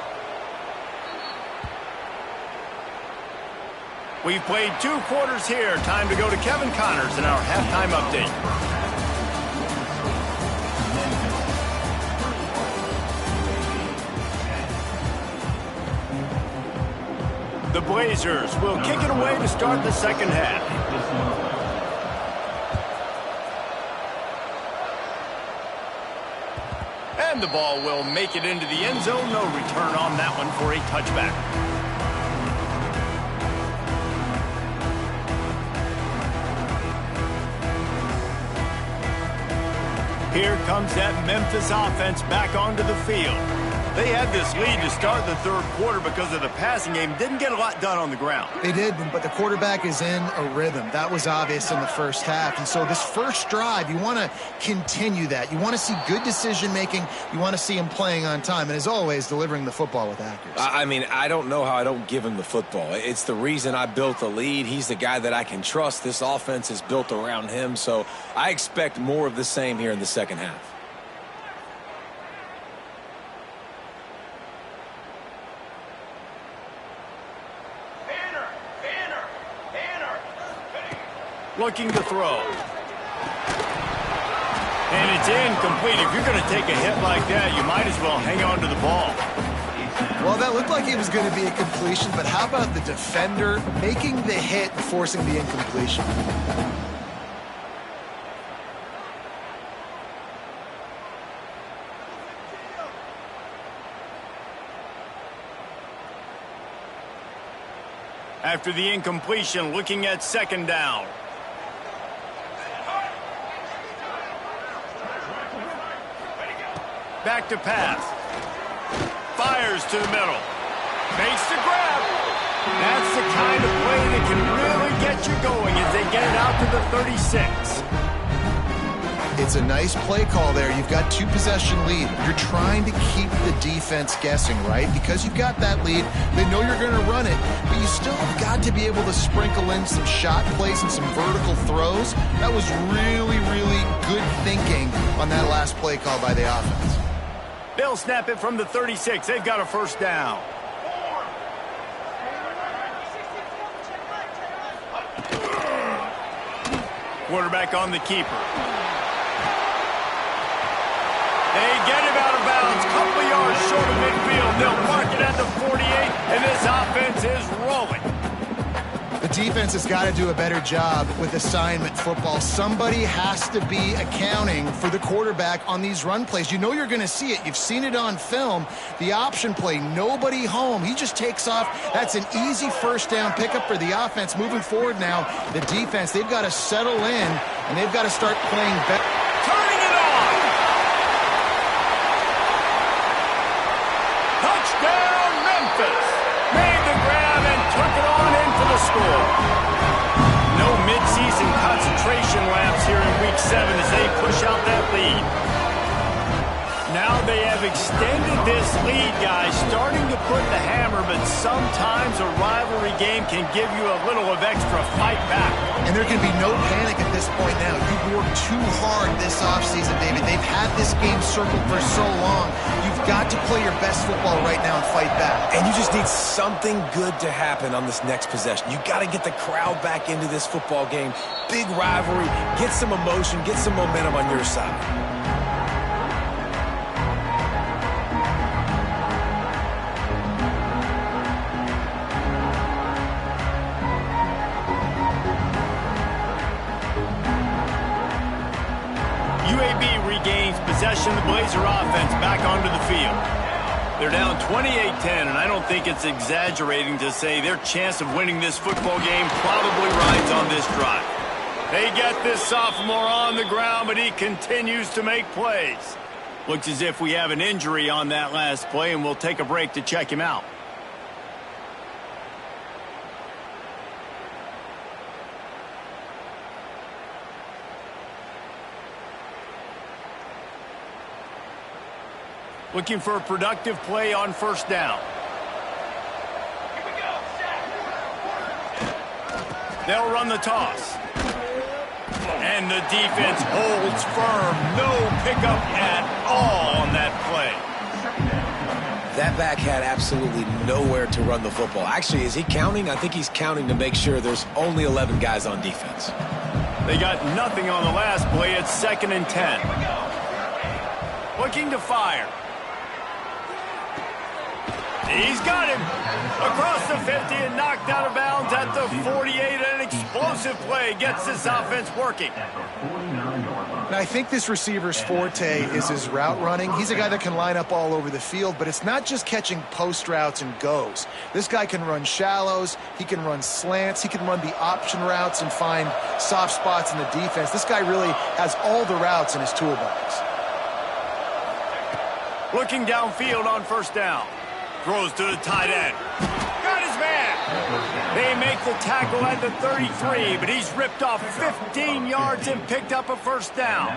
Speaker 1: We've played 2 quarters here. Time to go to Kevin Connors in our halftime update. The Blazers will kick it away to start the second half. And the ball will make it into the end zone. No return on that one for a touchback. Here comes that Memphis offense back onto the field. They had this lead to start the third quarter because of the passing game. Didn't get a lot done on the ground.
Speaker 3: They did, but the quarterback is in a rhythm. That was obvious in the first half. And so this first drive, you want to continue that. You want to see good decision-making. You want to see him playing on time. And as always, delivering the football with accuracy.
Speaker 2: I mean, I don't know how I don't give him the football. It's the reason I built the lead. He's the guy that I can trust. This offense is built around him. So I expect more of the same here in the second half.
Speaker 1: Looking to throw. And it's incomplete. If you're going to take a hit like that, you might as well hang on to the ball.
Speaker 3: Well, that looked like it was going to be a completion, but how about the defender making the hit and forcing the incompletion?
Speaker 1: After the incompletion, looking at second down. Back to pass. Fires to the middle. Makes the grab. That's the kind of play that can really get you going as they get it out to the 36.
Speaker 3: It's a nice play call there. You've got 2-possession lead. You're trying to keep the defense guessing, right? Because you've got that lead, they know you're going to run it, but you still have got to be able to sprinkle in some shot plays and some vertical throws. That was really, really good thinking on that last play call by the offense.
Speaker 1: They'll snap it from the 36. They've got a first down. Quarterback on the keeper. They get him out of bounds. Couple yards short of midfield. They'll mark it at the 48, and this offense is rolling.
Speaker 3: The defense has got to do a better job with assignment football. Somebody has to be accounting for the quarterback on these run plays. You know you're going to see it. You've seen it on film. The option play, nobody home. He just takes off. That's an easy first down pickup for the offense. Moving forward now, the defense, they've got to settle in, and they've got to start playing better.
Speaker 1: Turning it on! Touchdown, Memphis! Made the grab and took it on in for the score. No midseason concentration laps here in Week 7 as they push out that lead. Now they have extended this lead, guys, starting to put the hammer, but sometimes a rivalry game can give you a little of extra fight back.
Speaker 3: And there can be no panic at this point now. You've worked too hard this offseason, David. They've had this game circled for so long. You've got to play your best football right now and fight back.
Speaker 2: And you just need something good to happen on this next possession. You got to get the crowd back into this football game. Big rivalry. Get some emotion. Get some momentum on your side.
Speaker 1: UAB regains possession of the Blazer offense back onto the field. They're down 28-10, and I don't think it's exaggerating to say their chance of winning this football game probably rides on this drive. They get this sophomore on the ground, but he continues to make plays. Looks as if we have an injury on that last play, and we'll take a break to check him out. Looking for a productive play on first down. They'll run the toss. And the defense holds firm. No pickup at all on that play.
Speaker 2: That back had absolutely nowhere to run the football. Actually, is he counting? I think he's counting to make sure there's only 11 guys on defense.
Speaker 1: They got nothing on the last play. It's 2nd and 10. Looking to fire. He's got him. Across the 50 and knocked out of bounds at the 48. An explosive play gets this offense working.
Speaker 3: Now, I think this receiver's forte is his route running. He's a guy that can line up all over the field, but it's not just catching post routes and goes. This guy can run shallows, he can run slants, he can run the option routes and find soft spots in the defense. This guy really has all the routes in his toolbox.
Speaker 1: Looking downfield on 1st down. Throws to the tight end. Got his man. They make the tackle at the 33, but he's ripped off 15 yards and picked up a 1st down.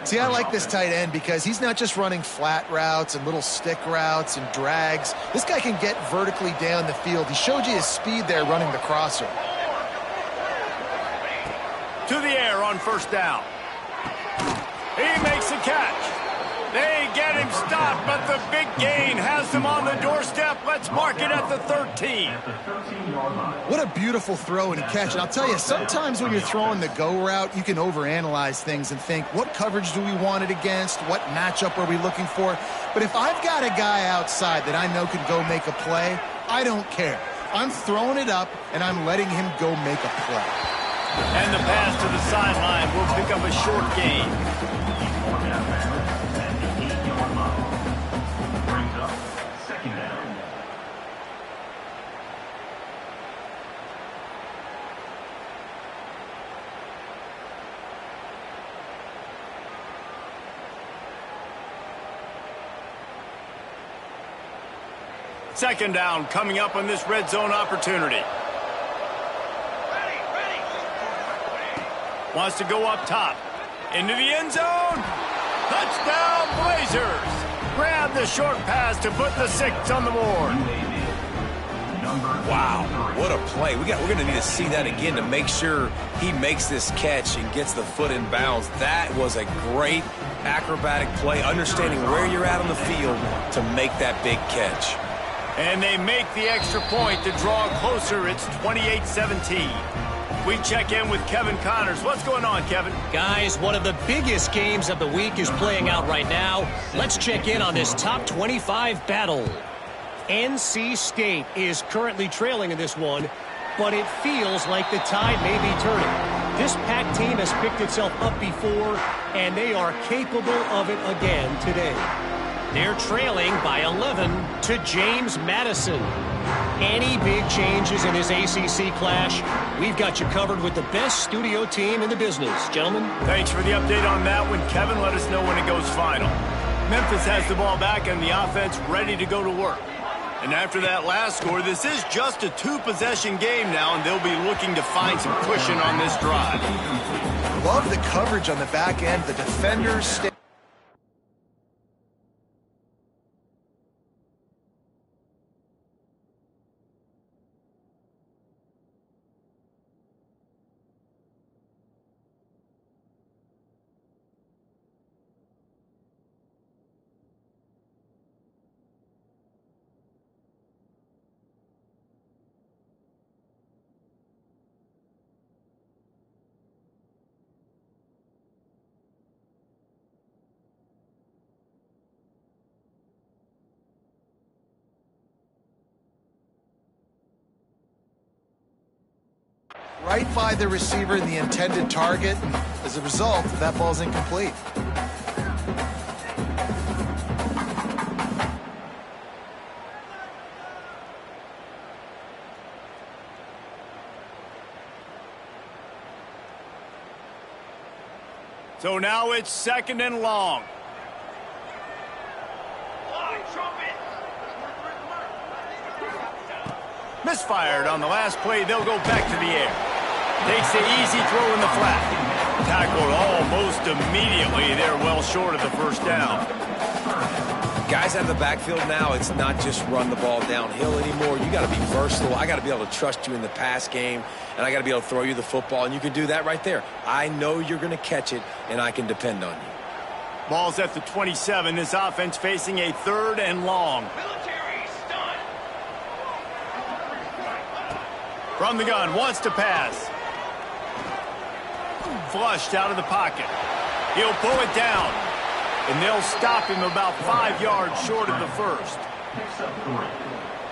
Speaker 3: See, I like this tight end because he's not just running flat routes and little stick routes and drags. This guy can get vertically down the field. He showed you his speed there running the crosser.
Speaker 1: To the air on 1st down. He makes a catch. They get him stopped, but the big gain has them on the doorstep. Let's mark it at the 13.
Speaker 3: What a beautiful throw and catch. And I'll tell you, sometimes when you're throwing the go route, you can overanalyze things and think, what coverage do we want it against? What matchup are we looking for? But if I've got a guy outside that I know can go make a play, I don't care. I'm throwing it up, and I'm letting him go make a play.
Speaker 1: And the pass to the sideline will pick up a short gain. Second down coming up on this red zone opportunity. Wants to go up top. Into the end zone. Touchdown Blazers. Grab the short pass to put the 6 on the board.
Speaker 2: Wow, what a play. We're going to need to see that again to make sure he makes this catch and gets the foot in bounds. That was a great acrobatic play, understanding where you're at on the field to make that big catch.
Speaker 1: And they make the extra point to draw closer. It's 28-17. We check in with Kevin Connors. What's going on, Kevin?
Speaker 4: Guys, one of the biggest games of the week is playing out right now. Let's check in on this top 25 battle. NC State is currently trailing in this one, but it feels like the tide may be turning. This Pac team has picked itself up before, and they are capable of it again today. They're trailing by 11 to James Madison. Any big changes in this ACC clash, we've got you covered with the best studio team in the business. Gentlemen.
Speaker 1: Thanks for the update on that one, Kevin. Let us know when it goes final. Memphis has the ball back and the offense ready to go to work. And after that last score, this is just a 2-possession game now, and they'll be looking to find some cushion on this drive.
Speaker 3: Love the coverage on the back end. The defenders stay. Right by the receiver and the intended target. As a result, that ball's incomplete.
Speaker 1: So now it's 2nd and long. Misfired on the last play. They'll go back to the air. Takes the easy throw in the flat. Tackled almost immediately. They're well short of the 1st down.
Speaker 2: Guys out of the backfield now, it's not just run the ball downhill anymore. You got to be versatile. I got to be able to trust you in the pass game, and I got to be able to throw you the football, and you can do that right there. I know you're going to catch it, and I can depend on you.
Speaker 1: Ball's at the 27. This offense facing a 3rd and long.
Speaker 5: Military stun.
Speaker 1: From the gun, wants to pass. Flushed out of the pocket. He'll pull it down. And they'll stop him about 5 yards short of the first.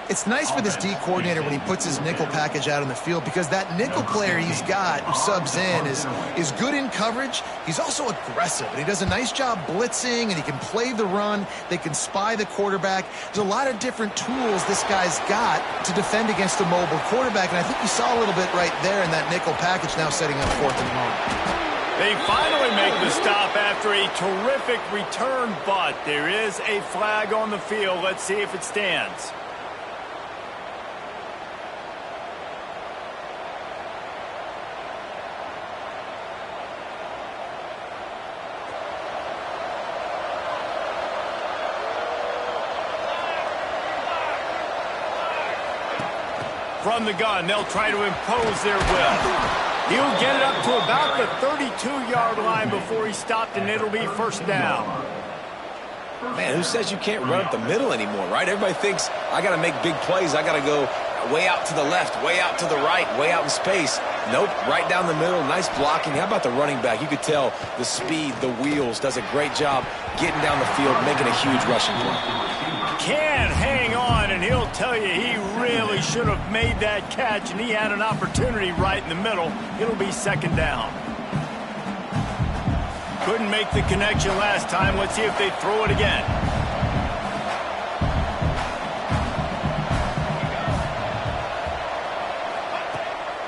Speaker 3: It's nice for this D coordinator when he puts his nickel package out on the field, because that nickel player he's got who subs in is good in coverage. He's also aggressive, and he does a nice job blitzing, and he can play the run. They can spy the quarterback. There's a lot of different tools this guy's got to defend against a mobile quarterback, and I think you saw a little bit right there in that nickel package, now setting up 4th and long.
Speaker 1: They finally make the stop after a terrific return, but there is a flag on the field. Let's see if it stands. From the gun, they'll try to impose their will. He'll get it up to about the 32-yard line before he's stopped, and it'll be 1st down.
Speaker 2: Man, who says you can't run up the middle anymore, right? Everybody thinks I got to make big plays. I got to go way out to the left, way out to the right, way out in space. Nope, right down the middle. Nice blocking. How about the running back? You could tell the speed, the wheels, does a great job getting down the field, making a huge rushing play.
Speaker 1: Can hang on, and he'll tell you he really should have made that catch, and he had an opportunity right in the middle. It'll be 2nd down. Couldn't make the connection last time. Let's see if they throw it again.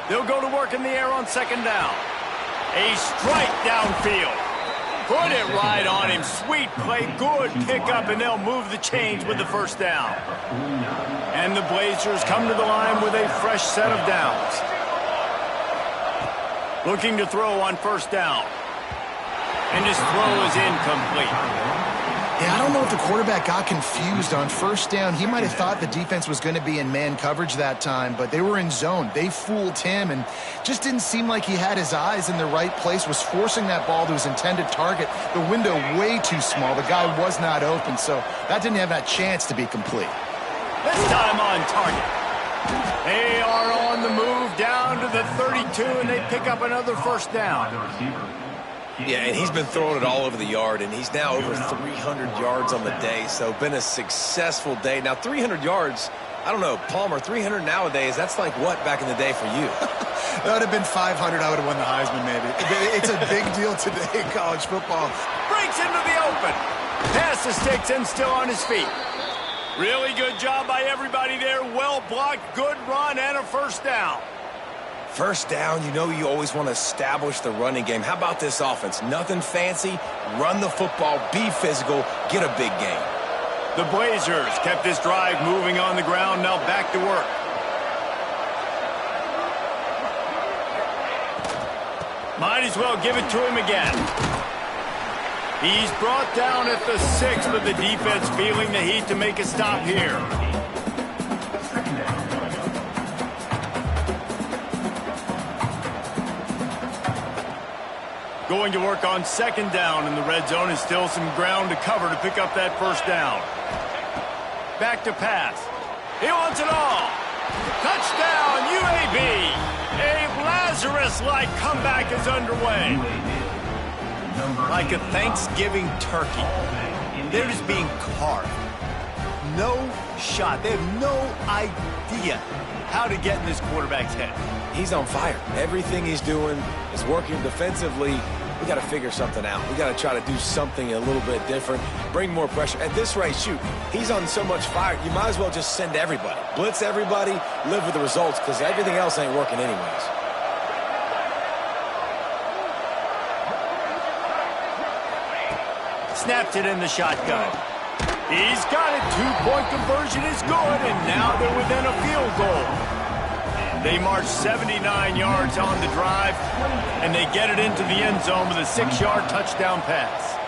Speaker 1: They'll go to work in the air on 2nd down. A strike downfield. Put it right on him. Sweet play, good pickup, and they'll move the chains with the 1st down. And the Blazers come to the line with a fresh set of downs. Looking to throw on 1st down. And his throw is incomplete.
Speaker 3: Yeah, I don't know if the quarterback got confused on 1st down. He might have thought the defense was going to be in man coverage that time, but they were in zone. They fooled him, and just didn't seem like he had his eyes in the right place, was forcing that ball to his intended target. The window way too small. The guy was not open, so that didn't have that chance to be complete.
Speaker 1: This time on target. They are on the move down to the 32, and they pick up another 1st down.
Speaker 2: Yeah, and he's been throwing it all over the yard, and he's now over 300 yards on the day, so been a successful day. Now, 300 yards, I don't know, Palmer, 300 nowadays, that's like what back in the day for you?
Speaker 3: That would have been 500. I would have won the Heisman, maybe. It's a big deal today in college football.
Speaker 1: Breaks into the open. Pass the sticks and still on his feet. Really good job by everybody there. Well blocked, good run, and a 1st down.
Speaker 2: 1st down, you know you always want to establish the running game. How about this offense? Nothing fancy. Run the football, be physical, get a big gain.
Speaker 1: The Blazers kept this drive moving on the ground, now back to work. Might as well give it to him again. He's brought down at the 6, but the defense feeling the heat to make a stop here. Going to work on 2nd down in the red zone, and still some ground to cover to pick up that 1st down. Back to pass. He wants it all. Touchdown, UAB. A Lazarus-like comeback is underway. Like a Thanksgiving turkey. They're just being carved. No shot. They have no idea how to get in this quarterback's head.
Speaker 2: He's on fire. Everything he's doing is working defensively. We got to figure something out. We got to try to do something a little bit different, bring more pressure. At this rate, shoot, he's on so much fire, you might as well just send everybody. Blitz everybody, live with the results, because everything else ain't working anyways.
Speaker 1: Snapped it in the shotgun. He's got it. 2-point conversion is good, and now they're within a field goal. They march 79 yards on the drive, and they get it into the end zone with a 6-yard touchdown pass.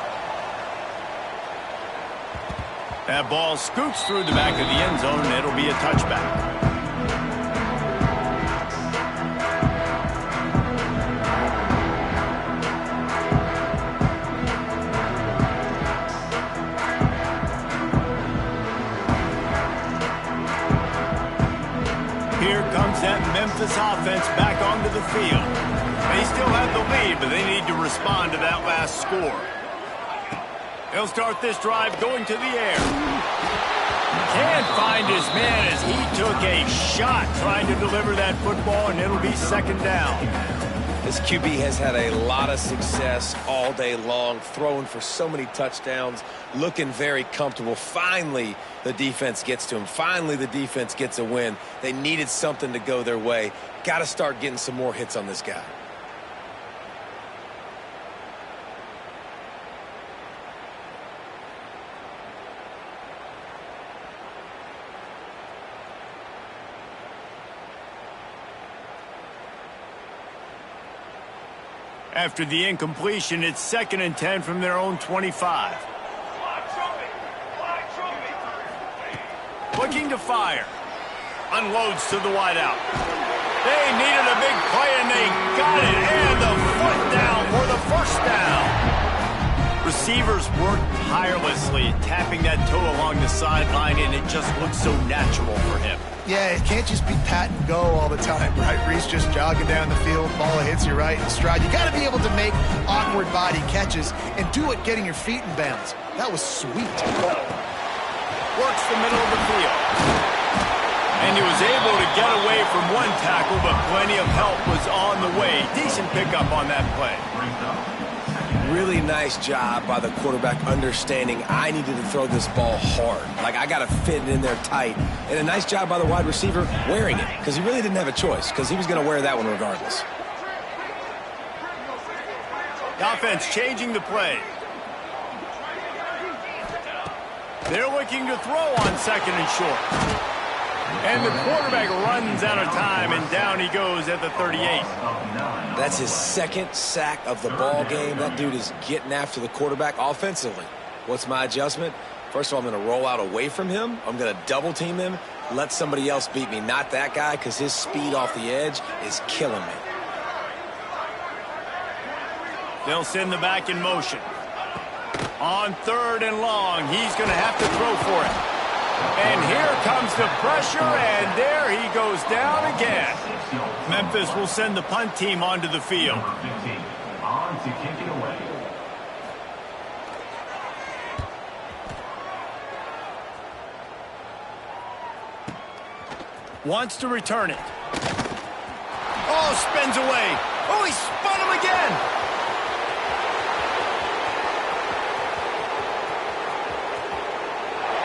Speaker 1: That ball scoots through the back of the end zone, and it'll be a touchback. Here comes that Memphis offense back onto the field. They still have the lead, but they need to respond to that last score. He'll start this drive going to the air. Can't find his man as he took a shot trying to deliver that football, and it'll be second down.
Speaker 2: This QB has had a lot of success all day long, throwing for so many touchdowns, looking very comfortable. Finally, the defense gets to him. Finally, the defense gets a win. They needed something to go their way. Got to start getting some more hits on this guy.
Speaker 1: After the incompletion, it's 2nd and 10 from their own 25. Looking to fire. Unloads to the wideout. They needed a big play, and they got it. And the foot down for the first down. Receivers work tirelessly, tapping that toe along the sideline, and it just looks so natural for him.
Speaker 3: Yeah, it can't just be pat and go all the time, right? Reese just jogging down the field, ball hits you right in stride. You got to be able to make awkward body catches and do it getting your feet in bounds. That was sweet.
Speaker 1: Works the middle of the field. And he was able to get away from one tackle, but plenty of help was on the way. Decent pickup on that play.
Speaker 2: Really nice job by the quarterback understanding I needed to throw this ball hard. Like, I got to fit it in there tight. And a nice job by the wide receiver wearing it, because he really didn't have a choice, because he was going to wear that one regardless.
Speaker 1: The offense changing the play. They're looking to throw on 2nd and short. And the quarterback runs out of time, and down he goes at the 38.
Speaker 2: That's his 2nd sack of the ball game. That dude is getting after the quarterback offensively. What's my adjustment? First of all, I'm going to roll out away from him. I'm going to double team him, let somebody else beat me, not that guy, because his speed off the edge is killing me.
Speaker 1: They'll send the back in motion. On 3rd and long, he's going to have to throw for it. And here comes the pressure, and there he goes down again. Memphis will send the punt team onto the field.
Speaker 5: On to kick it away.
Speaker 1: Wants to return it. Oh, spins away. Oh, he spun him again.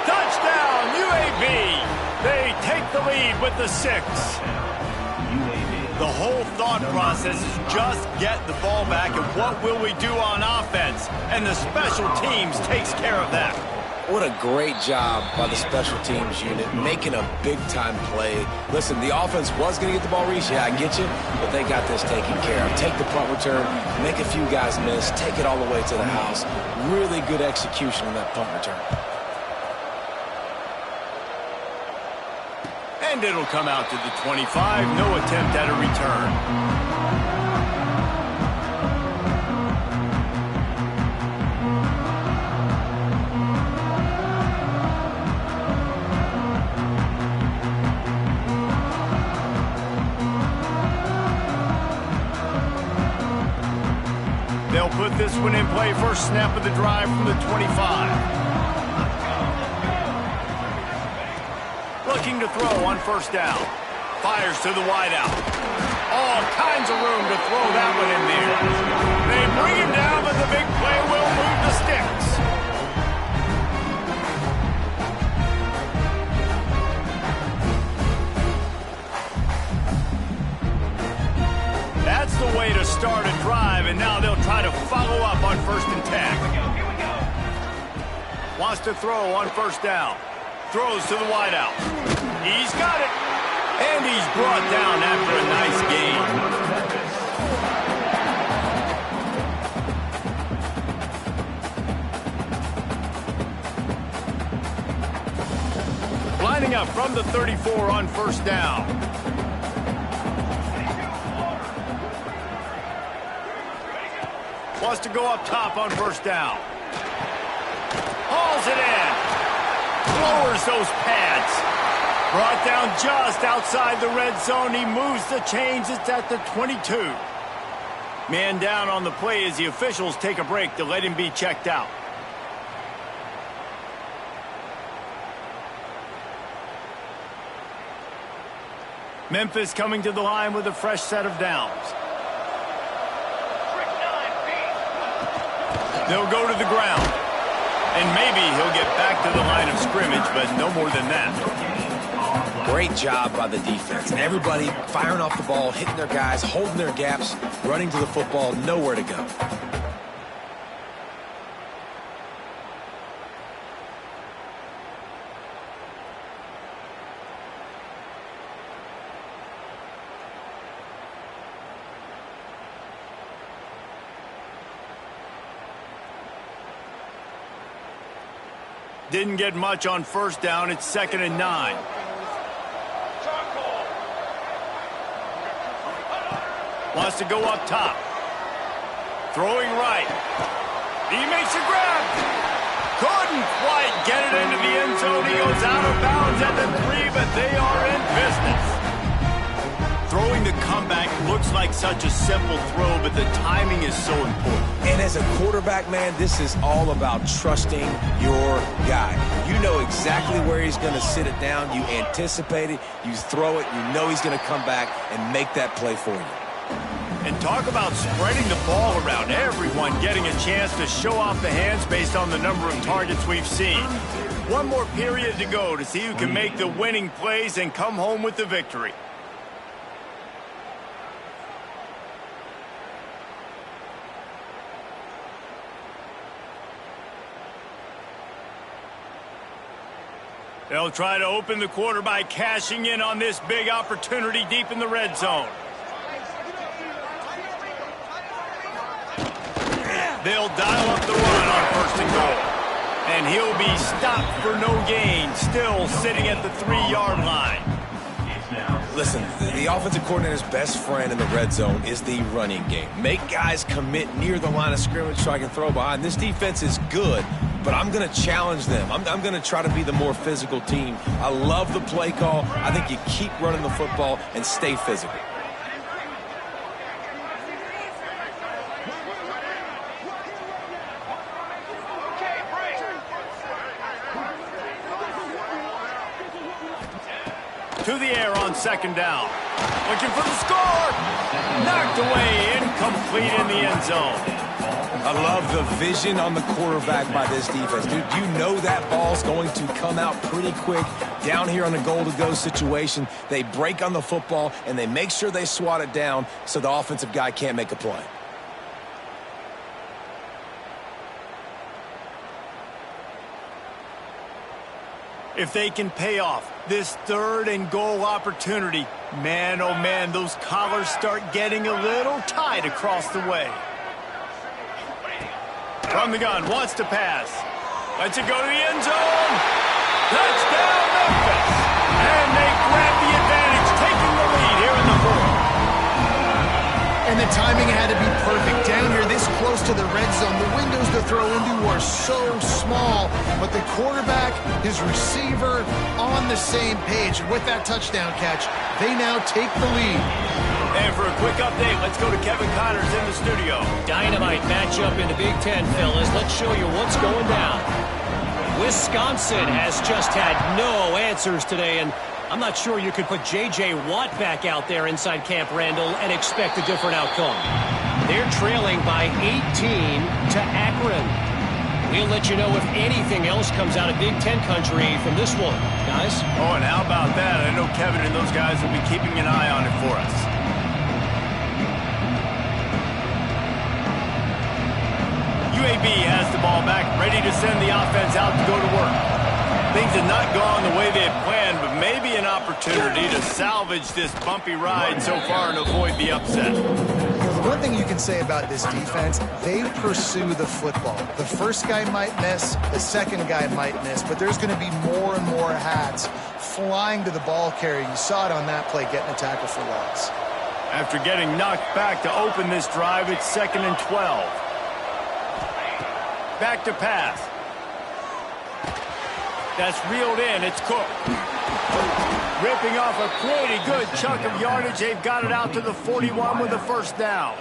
Speaker 1: Touchdown, UAB. They take the lead with the 6. The whole thought process is just get the ball back, and what will we do on offense? And the special teams takes care of that.
Speaker 2: What a great job by the special teams unit, making a big-time play. Listen, the offense was going to get the ball, Reese. Yeah, I get you, but they got this taken care of. Take the punt return, make a few guys miss, take it all the way to the house. Really good execution on that punt return.
Speaker 1: And it'll come out to the 25. No attempt at a return. They'll put this one in play. First snap of the drive from the 25. Looking to throw on 1st down. Fires to the wideout. All kinds of room to throw that one in there. They bring him down, but the big play will move the sticks. That's the way to start a drive, and now they'll try to follow up on 1st and 10.
Speaker 5: Here we go.
Speaker 1: Wants to throw on 1st down. Throws to the wideout. He's got it. And he's brought down after a nice gain. Lining up from the 34 on first down. Wants to go up top on first down. Hauls it in. Lowers those pads. Brought down just outside the red zone. He moves the chains. It's at the 22. Man down on the play as the officials take a break to let him be checked out. Memphis coming to the line with a fresh set of downs. They'll go to the ground. And maybe he'll get back to the line of scrimmage, but no more than that.
Speaker 2: Great job by the defense. Everybody firing off the ball, hitting their guys, holding their gaps, running to the football, nowhere to go.
Speaker 1: Didn't get much on first down. It's 2nd and 9. Wants to go up top. Throwing right. He makes a grab. Couldn't quite get it into the end zone. He goes out of bounds at the 3, but they are in business. Throwing the comeback looks like such a simple throw, but the timing is so important.
Speaker 2: And as a quarterback, man, this is all about trusting your guy. You know exactly where he's going to sit it down. You anticipate it. You throw it. You know he's going to come back and make that play for you.
Speaker 1: And talk about spreading the ball around. Everyone getting a chance to show off the hands based on the number of targets we've seen. One more period to go to see who can make the winning plays and come home with the victory. They'll try to open the quarter by cashing in on this big opportunity deep in the red zone. They'll dial up the run on 1st and goal. And he'll be stopped for no gain, still sitting at the 3-yard line.
Speaker 2: Listen, the offensive coordinator's best friend in the red zone is the running game. Make guys commit near the line of scrimmage so I can throw behind. This defense is good, but I'm going to challenge them. I'm going to try to be the more physical team. I love the play call. I think you keep running the football and stay physical.
Speaker 1: To the air on 2nd down. Looking for the score. Knocked away, incomplete in the end zone.
Speaker 2: I love the vision on the quarterback by this defense. Dude, you know that ball's going to come out pretty quick down here on a goal-to-go situation. They break on the football, and they make sure they swat it down so the offensive guy can't make a play.
Speaker 1: If they can pay off this 3rd and goal opportunity, man, oh man, those collars start getting a little tight across the way. From the gun, wants to pass. Lets it go to the end zone. Touchdown, Memphis. And they grab the advantage, taking the lead here in the 4th.
Speaker 3: And the timing had to be perfect. Down here this close to the red zone, the windows to throw into are so small, but the quarterback, his receiver, on the same page. And with that touchdown catch, they now take the lead.
Speaker 1: And for a quick update, let's go to Kevin Connors in the studio.
Speaker 4: Dynamite matchup in the Big Ten, fellas. Let's show you what's going down. Wisconsin has just had no answers today, and I'm not sure you could put J.J. Watt back out there inside Camp Randall and expect a different outcome. They're trailing by 18 to Akron. We'll let you know if anything else comes out of Big Ten country from this one, guys.
Speaker 1: Oh, and how about that? I know Kevin and those guys will be keeping an eye on it for us. UAB has the ball back, ready to send the offense out to go to work. Things have not gone the way they had planned, but maybe an opportunity to salvage this bumpy ride so far and avoid the upset.
Speaker 3: One thing you can say about this defense, they pursue the football. The first guy might miss, the second guy might miss, but there's going to be more and more hats flying to the ball carrier. You saw it on that play, getting a tackle for loss.
Speaker 1: After getting knocked back to open this drive, it's 2nd and 12. Back to pass. That's reeled in. It's Cook. Ripping off a pretty good chunk of yardage. They've got it out to the 41 with a first down.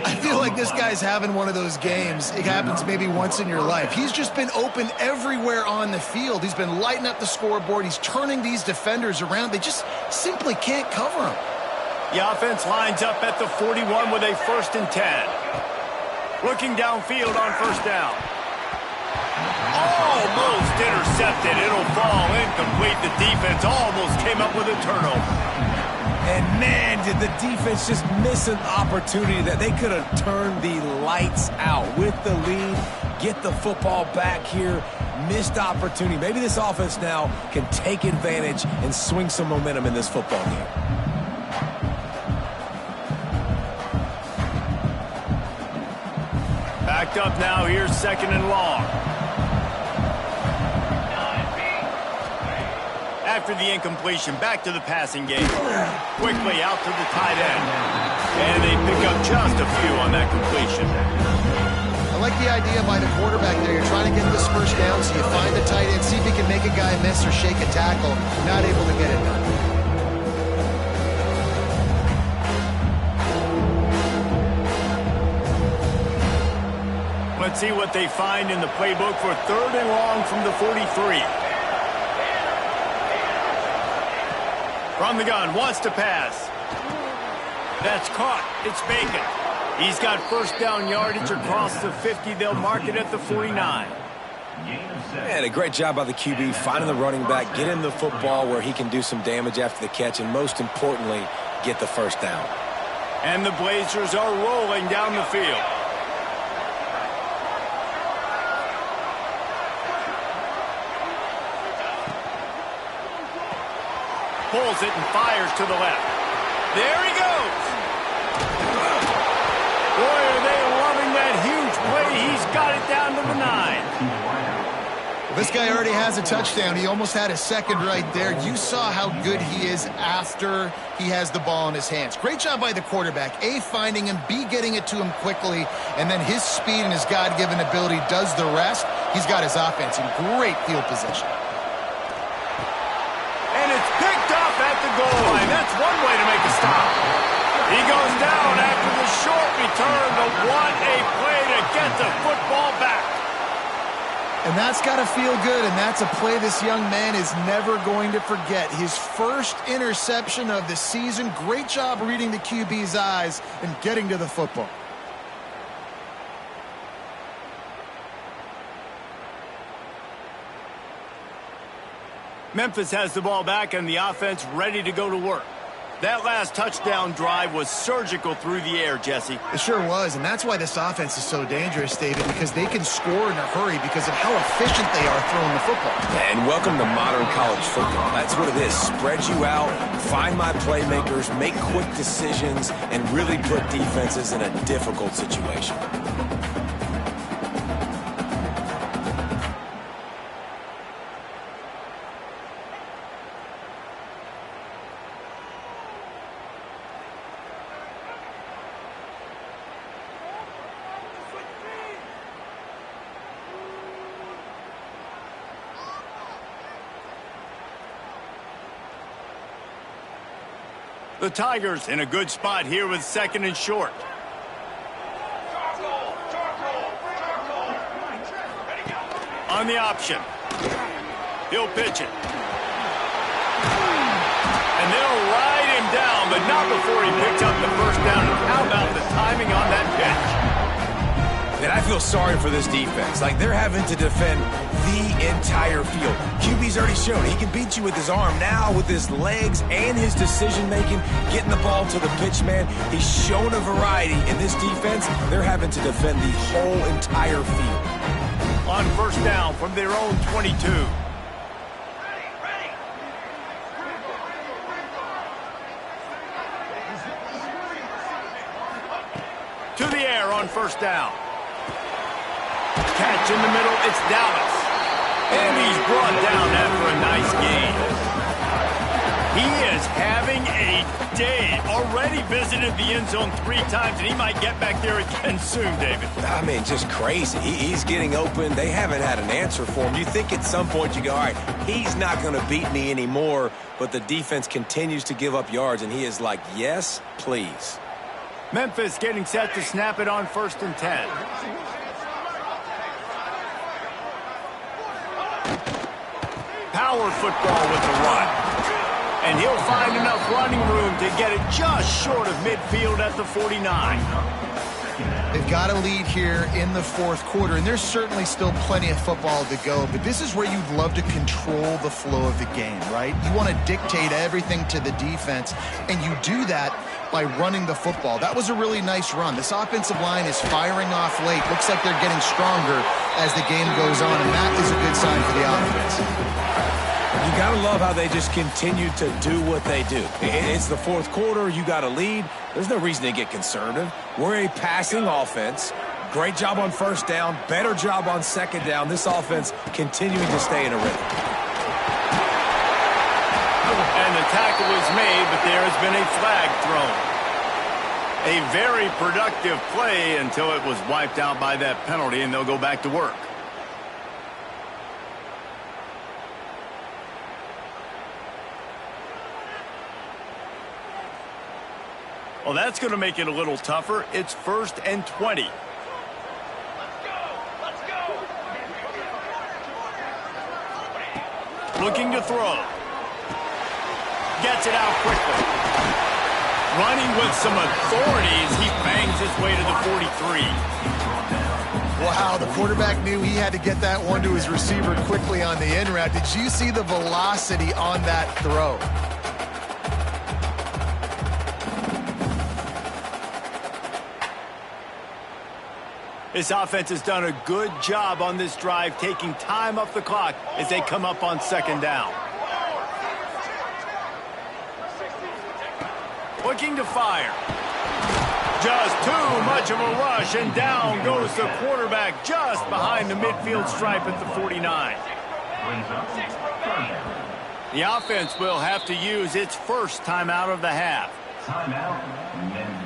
Speaker 3: I feel like this guy's having one of those games. It happens maybe once in your life. He's just been open everywhere on the field. He's been lighting up the scoreboard. He's turning these defenders around. They just simply can't cover him.
Speaker 1: The offense lines up at the 41 with a 1st and 10. Looking downfield on first down. Almost intercepted. It'll fall incomplete. The defense almost came up with a turnover.
Speaker 2: And man, did the defense just miss an opportunity that they could have turned the lights out with the lead, get the football back here. Missed opportunity. Maybe this offense now can take advantage and swing some momentum in this football game.
Speaker 1: Backed up now. Here's 2nd and long. After the incompletion, back to the passing game. Quickly out to the tight end. And they pick up just a few on that completion.
Speaker 3: I like the idea by the quarterback there. You're trying to get this first down, so you find the tight end, see if he can make a guy miss or shake a tackle. Not able to get it done.
Speaker 1: Let's see what they find in the playbook for 3rd and long from the 43. From the gun, wants to pass. That's caught. It's Bacon. He's got first down yardage across the 50. They'll mark it at the 49.
Speaker 2: And a great job by the QB, finding the running back, get him the football where he can do some damage after the catch, and most importantly, get the first down.
Speaker 1: And the Blazers are rolling down the field. Pulls it and fires to the left. There he goes. Boy, are they loving that huge play. He's got it down to the 9.
Speaker 3: Well, this guy already has a touchdown. He almost had a second right there. You saw how good he is after he has the ball in his hands. Great job by the quarterback. A, finding him. B, getting it to him quickly. And then his speed and his God-given ability does the rest. He's got his offense in great field position.
Speaker 1: At the goal line. That's one way to make a stop. He goes down after the short return, but what a play to get the football back.
Speaker 3: And that's got to feel good, and that's a play this young man is never going to forget. His first interception of the season. Great job reading the QB's eyes and getting to the football.
Speaker 1: Memphis has the ball back and the offense ready to go to work. That last touchdown drive was surgical through the air, Jesse.
Speaker 3: It sure was, and that's why this offense is so dangerous, David, because they can score in a hurry because of how efficient they are throwing the football.
Speaker 2: And welcome to modern college football. That's what it is. Spread you out, find my playmakers, make quick decisions, and really put defenses in a difficult situation.
Speaker 1: The Tigers in a good spot here with 2nd and short. On the option. He'll pitch it. And they'll ride him down, but not before he picks up the first down. And how about the timing on that pitch?
Speaker 2: And I feel sorry for this defense. Like, they're having to defend the entire field. QB's already shown he can beat you with his arm. Now with his legs and his decision-making, getting the ball to the pitch man, he's shown a variety. In this defense, they're having to defend the whole entire field.
Speaker 1: On first down from their own 22. To the air on first down. Catch in the middle, it's Dallas. And he's brought down after a nice gain. Dave already visited the end zone 3 times, and he might get back there again soon, David.
Speaker 2: I mean, just crazy. He's getting open. They haven't had an answer for him. You think at some point you go, all right, he's not going to beat me anymore, but the defense continues to give up yards, and he is like, yes, please.
Speaker 1: Memphis getting set to snap it on 1st and 10. Power football with the run. And he'll find enough running room to get it just short of midfield at the 49.
Speaker 3: They've got a lead here in the 4th quarter, and there's certainly still plenty of football to go, but this is where you'd love to control the flow of the game, right? You want to dictate everything to the defense, and you do that by running the football. That was a really nice run. This offensive line is firing off late. Looks like they're getting stronger as the game goes on, and that is a good sign for the offense.
Speaker 2: You got to love how they just continue to do what they do. It's the 4th quarter. You got a lead. There's no reason to get conservative. We're a passing offense. Great job on 1st down. Better job on 2nd down. This offense continuing to stay in a rhythm.
Speaker 1: And the tackle is made, but there has been a flag thrown. A very productive play until it was wiped out by that penalty, and they'll go back to work. Well, that's going to make it a little tougher. It's 1st and 20.
Speaker 5: Let's go.
Speaker 1: Looking to throw. Gets it out quickly. Running with some authority as he bangs his way to the 43.
Speaker 3: Wow, the quarterback knew he had to get that one to his receiver quickly on the in route. Did you see the velocity on that throw?
Speaker 1: This offense has done a good job on this drive, taking time off the clock as they come up on 2nd down. Looking to fire. Just too much of a rush, and down goes the quarterback just behind the midfield stripe at the 49. The offense will have to use its first timeout of the half.
Speaker 5: Timeout, Memphis.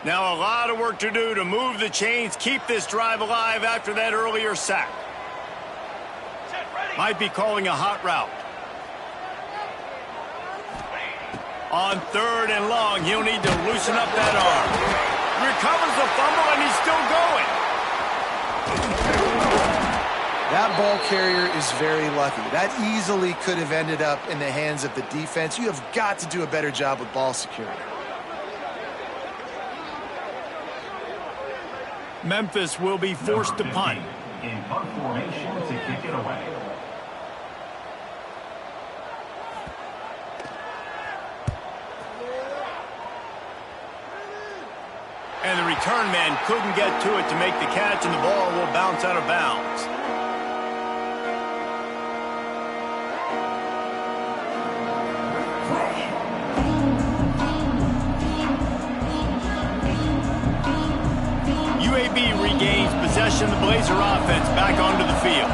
Speaker 1: Now a lot of work to do to move the chains, keep this drive alive after that earlier sack. Might be calling a hot route. On 3rd and long, he'll need to loosen up that arm. Recovers the fumble, and he's still going.
Speaker 3: That ball carrier is very lucky. That easily could have ended up in the hands of the defense. You have got to do a better job with ball security.
Speaker 1: Memphis will be forced to punt.
Speaker 5: In punt formation to kick it away.
Speaker 1: And the return man couldn't get to it to make the catch, and the ball will bounce out of bounds. UAB regains possession of the Blazer offense back onto the field.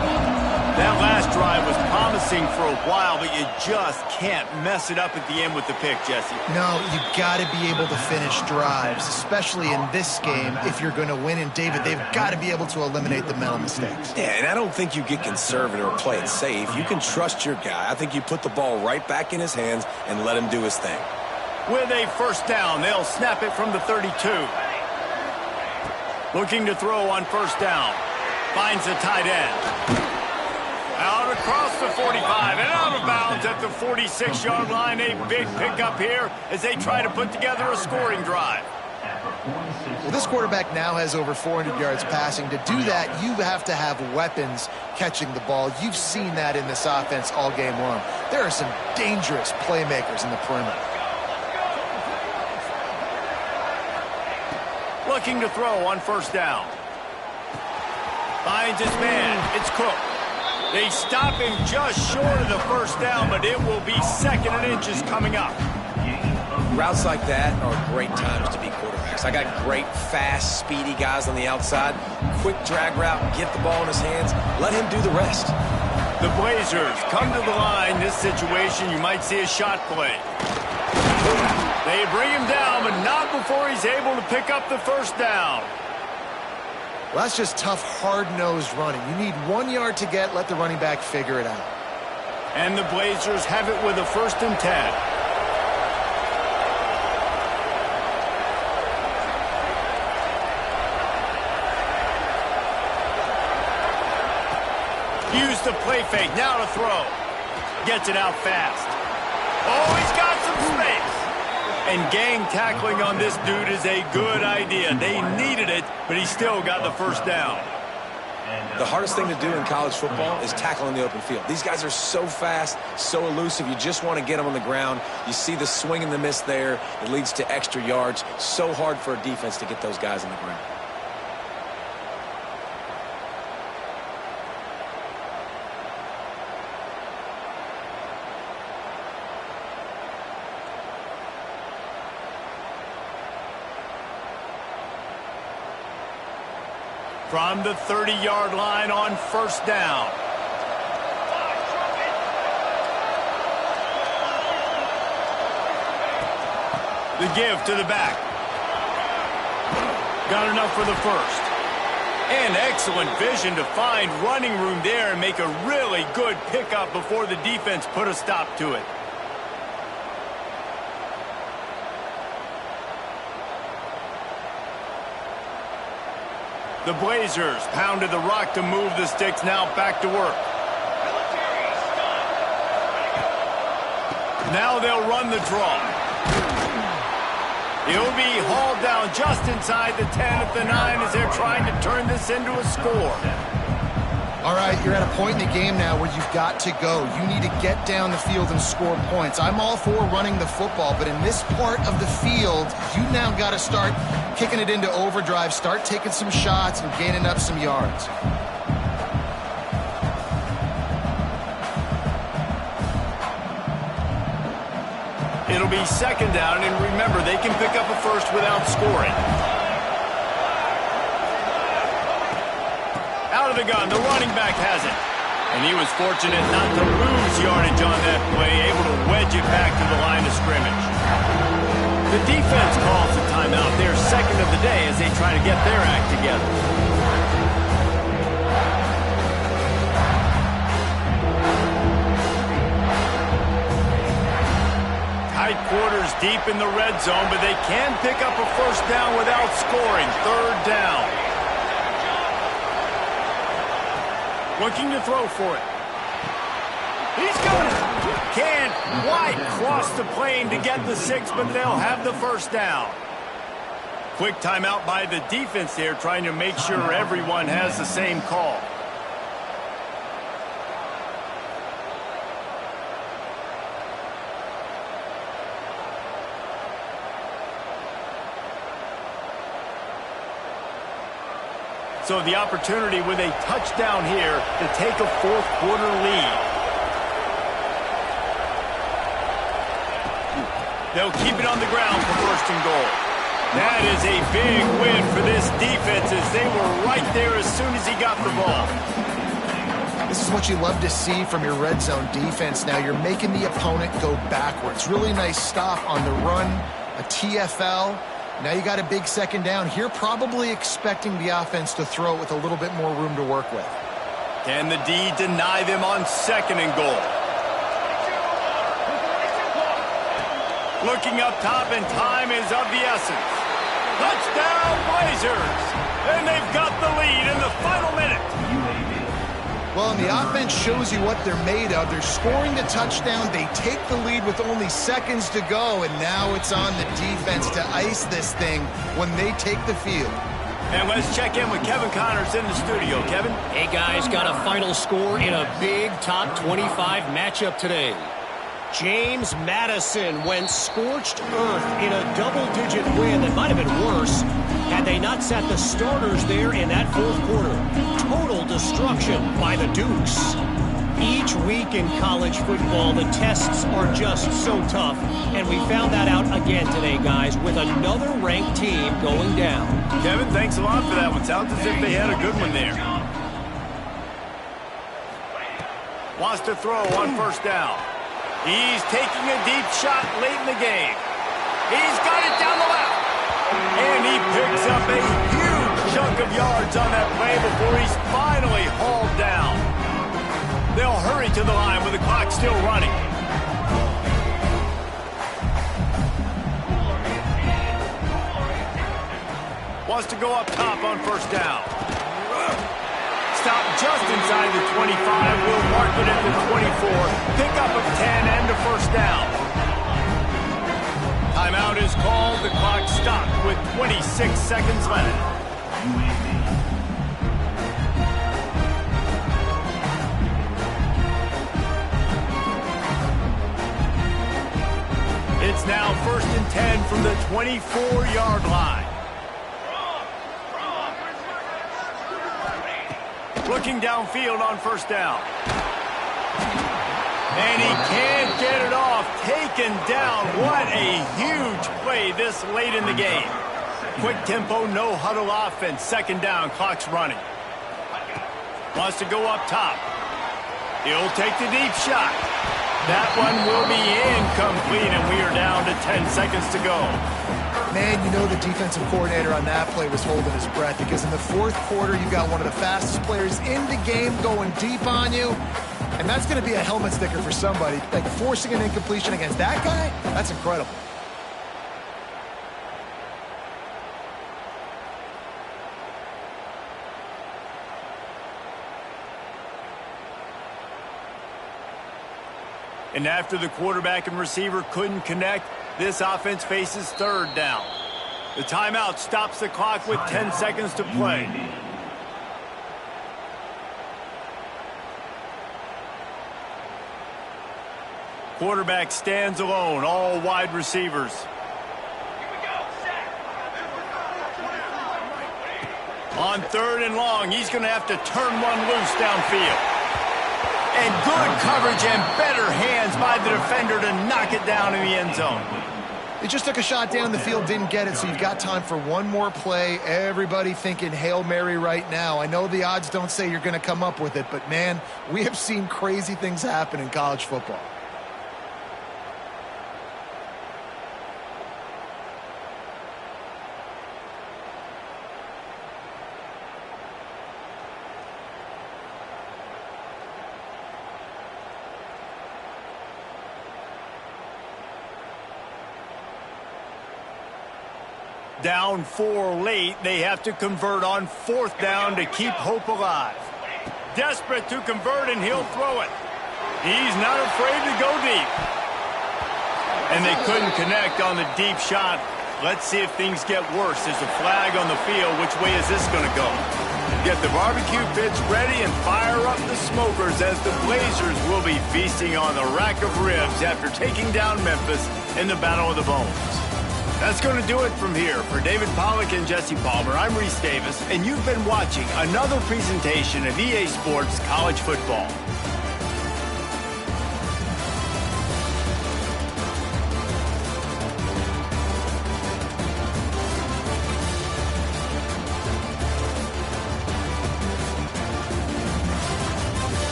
Speaker 1: That last drive was promising for a while, but you just can't mess it up at the end with the pick, Jesse.
Speaker 3: No, you've got to be able to finish drives, especially in this game if you're going to win. And, David, they've got to be able to eliminate the mental mistakes.
Speaker 2: Yeah, and I don't think you get conservative or play it safe. You can trust your guy. I think you put the ball right back in his hands and let him do his thing.
Speaker 1: With a 1st down, they'll snap it from the 32. Looking to throw on 1st down. Finds the tight end. Out across the 45 and out of bounds at the 46-yard line. A big pickup here as they try to put together a scoring drive.
Speaker 3: Well, this quarterback now has over 400 yards passing. To do that, you have to have weapons catching the ball. You've seen that in this offense all game long. There are some dangerous playmakers in the perimeter.
Speaker 1: Looking to throw on 1st down. Finds his man. It's Cook. They stop him just short of the 1st down, but it will be 2nd and inches coming up.
Speaker 5: Gain of
Speaker 2: Routes like that are great times to be quarterbacks. I got great, fast, speedy guys on the outside. Quick drag route, get the ball in his hands. Let him do the rest.
Speaker 1: The Blazers come to the line. This situation, you might see a shot play. They bring him down, but not before he's able to pick up the first down.
Speaker 3: Well, that's just tough, hard-nosed running. You need 1 yard to get, let the running back figure it out.
Speaker 1: And the Blazers have it with a 1st and 10. Use the play fake, now to throw. Gets it out fast. Oh, he's got some space. And gang tackling on this dude is a good idea. They needed it, but he still got the first down.
Speaker 2: The hardest thing to do in college football is tackle in the open field. These guys are so fast, so elusive. You just want to get them on the ground. You see the swing and the miss there. It leads to extra yards. So hard for a defense to get those guys on the ground.
Speaker 1: From the 30-yard line on 1st down. The give to the back. Got enough for the first. And excellent vision to find running room there and make a really good pickup before the defense put a stop to it. The Blazers pounded the rock to move the sticks, now back to work. Now they'll run the draw. He'll be hauled down just inside the 10 at the 9 as they're trying to turn this into a score.
Speaker 3: All right, you're at a point in the game now where you've got to go. You need to get down the field and score points. I'm all for running the football, but in this part of the field, you now got to start kicking it into overdrive, start taking some shots and gaining up some yards.
Speaker 1: It'll be 2nd down, and remember, they can pick up a first without scoring. Out of the gun, the running back has it. And he was fortunate not to lose yardage on that play, able to wedge it back to the line of scrimmage. The defense calls a timeout, their 2nd of the day as they try to get their act together. Tight quarters deep in the red zone, but they can pick up a first down without scoring. 3rd down. Looking to throw for it. He's got it. Can't quite cross the plane to get the 6, but they'll have the first down. Quick timeout by the defense there, trying to make sure everyone has the same call. So the opportunity with a touchdown here to take a 4th quarter lead. They'll keep it on the ground for 1st and goal. That is a big win for this defense as they were right there as soon as he got the ball.
Speaker 3: This is what you love to see from your red zone defense now. You're making the opponent go backwards. Really nice stop on the run, a TFL. Now you got a big 2nd down here, probably expecting the offense to throw it with a little bit more room to work with.
Speaker 1: Can the D deny them on 2nd and goal? Looking up top, and time is of the essence. Touchdown Blazers! And they've got the lead in the final minute.
Speaker 3: Well, and the offense shows you what they're made of. They're scoring the touchdown. They take the lead with only seconds to go, and now it's on the defense to ice this thing when they take the field.
Speaker 1: And let's check in with Kevin Connors in the studio. Kevin?
Speaker 4: Hey, guys, got a final score in a big top 25 matchup today. James Madison went scorched earth in a double-digit win that might have been worse had they not sat the starters there in that 4th quarter. Total destruction by the Dukes. Each week in college football, the tests are just so tough, and we found that out again today, guys, with another ranked team going down.
Speaker 1: Kevin, thanks a lot for that one. Sounds as if they had a good one there. Wants to throw on first down. He's taking a deep shot late in the game. He's got it down the left. And he picks up a huge chunk of yards on that play before he's finally hauled down. They'll hurry to the line with the clock still running. Wants to go up top on first down. Stop just inside the 25. We'll mark it at the 24. Pick up of 10 and a first down. Timeout is called. The clock stopped with 26 seconds left.
Speaker 5: UAB.
Speaker 1: It's now 1st and 10 from the 24-yard line. Looking downfield on first down. And he can't get it off. Taken down. What a huge play this late in the game. Quick tempo, no huddle offense. Second down, clock's running. Wants to go up top. He'll take the deep shot. That one will be incomplete, and we are down to 10 seconds to go.
Speaker 3: Man, you know the defensive coordinator on that play was holding his breath, because in the fourth quarter, you got one of the fastest players in the game going deep on you, and that's going to be a helmet sticker for somebody. Like, forcing an incompletion against that guy, that's incredible.
Speaker 1: And after the quarterback and receiver couldn't connect, this offense faces third down. The timeout stops the clock with 10 seconds to play. Quarterback stands alone, all wide receivers. On third and long, he's going to have to turn one loose downfield. And good coverage and better hands by the defender to knock it down in the end zone.
Speaker 3: He just took a shot down the field, didn't get it, so you've got time for one more play. Everybody thinking Hail Mary right now. I know the odds don't say you're going to come up with it, but, man, we have seen crazy things happen in college football.
Speaker 1: Down 4 late, they have to convert on fourth down to keep hope alive. Desperate to convert, and he'll throw it. He's not afraid to go deep. And they couldn't connect on the deep shot. Let's see if things get worse. There's a flag on the field. Which way is this going to go? Get the barbecue pits ready and fire up the smokers, as the Blazers will be feasting on the rack of ribs after taking down Memphis in the Battle of the Bones. That's going to do it from here. For David Pollack and Jesse Palmer, I'm Reese Davis, and you've been watching another presentation of EA Sports College Football.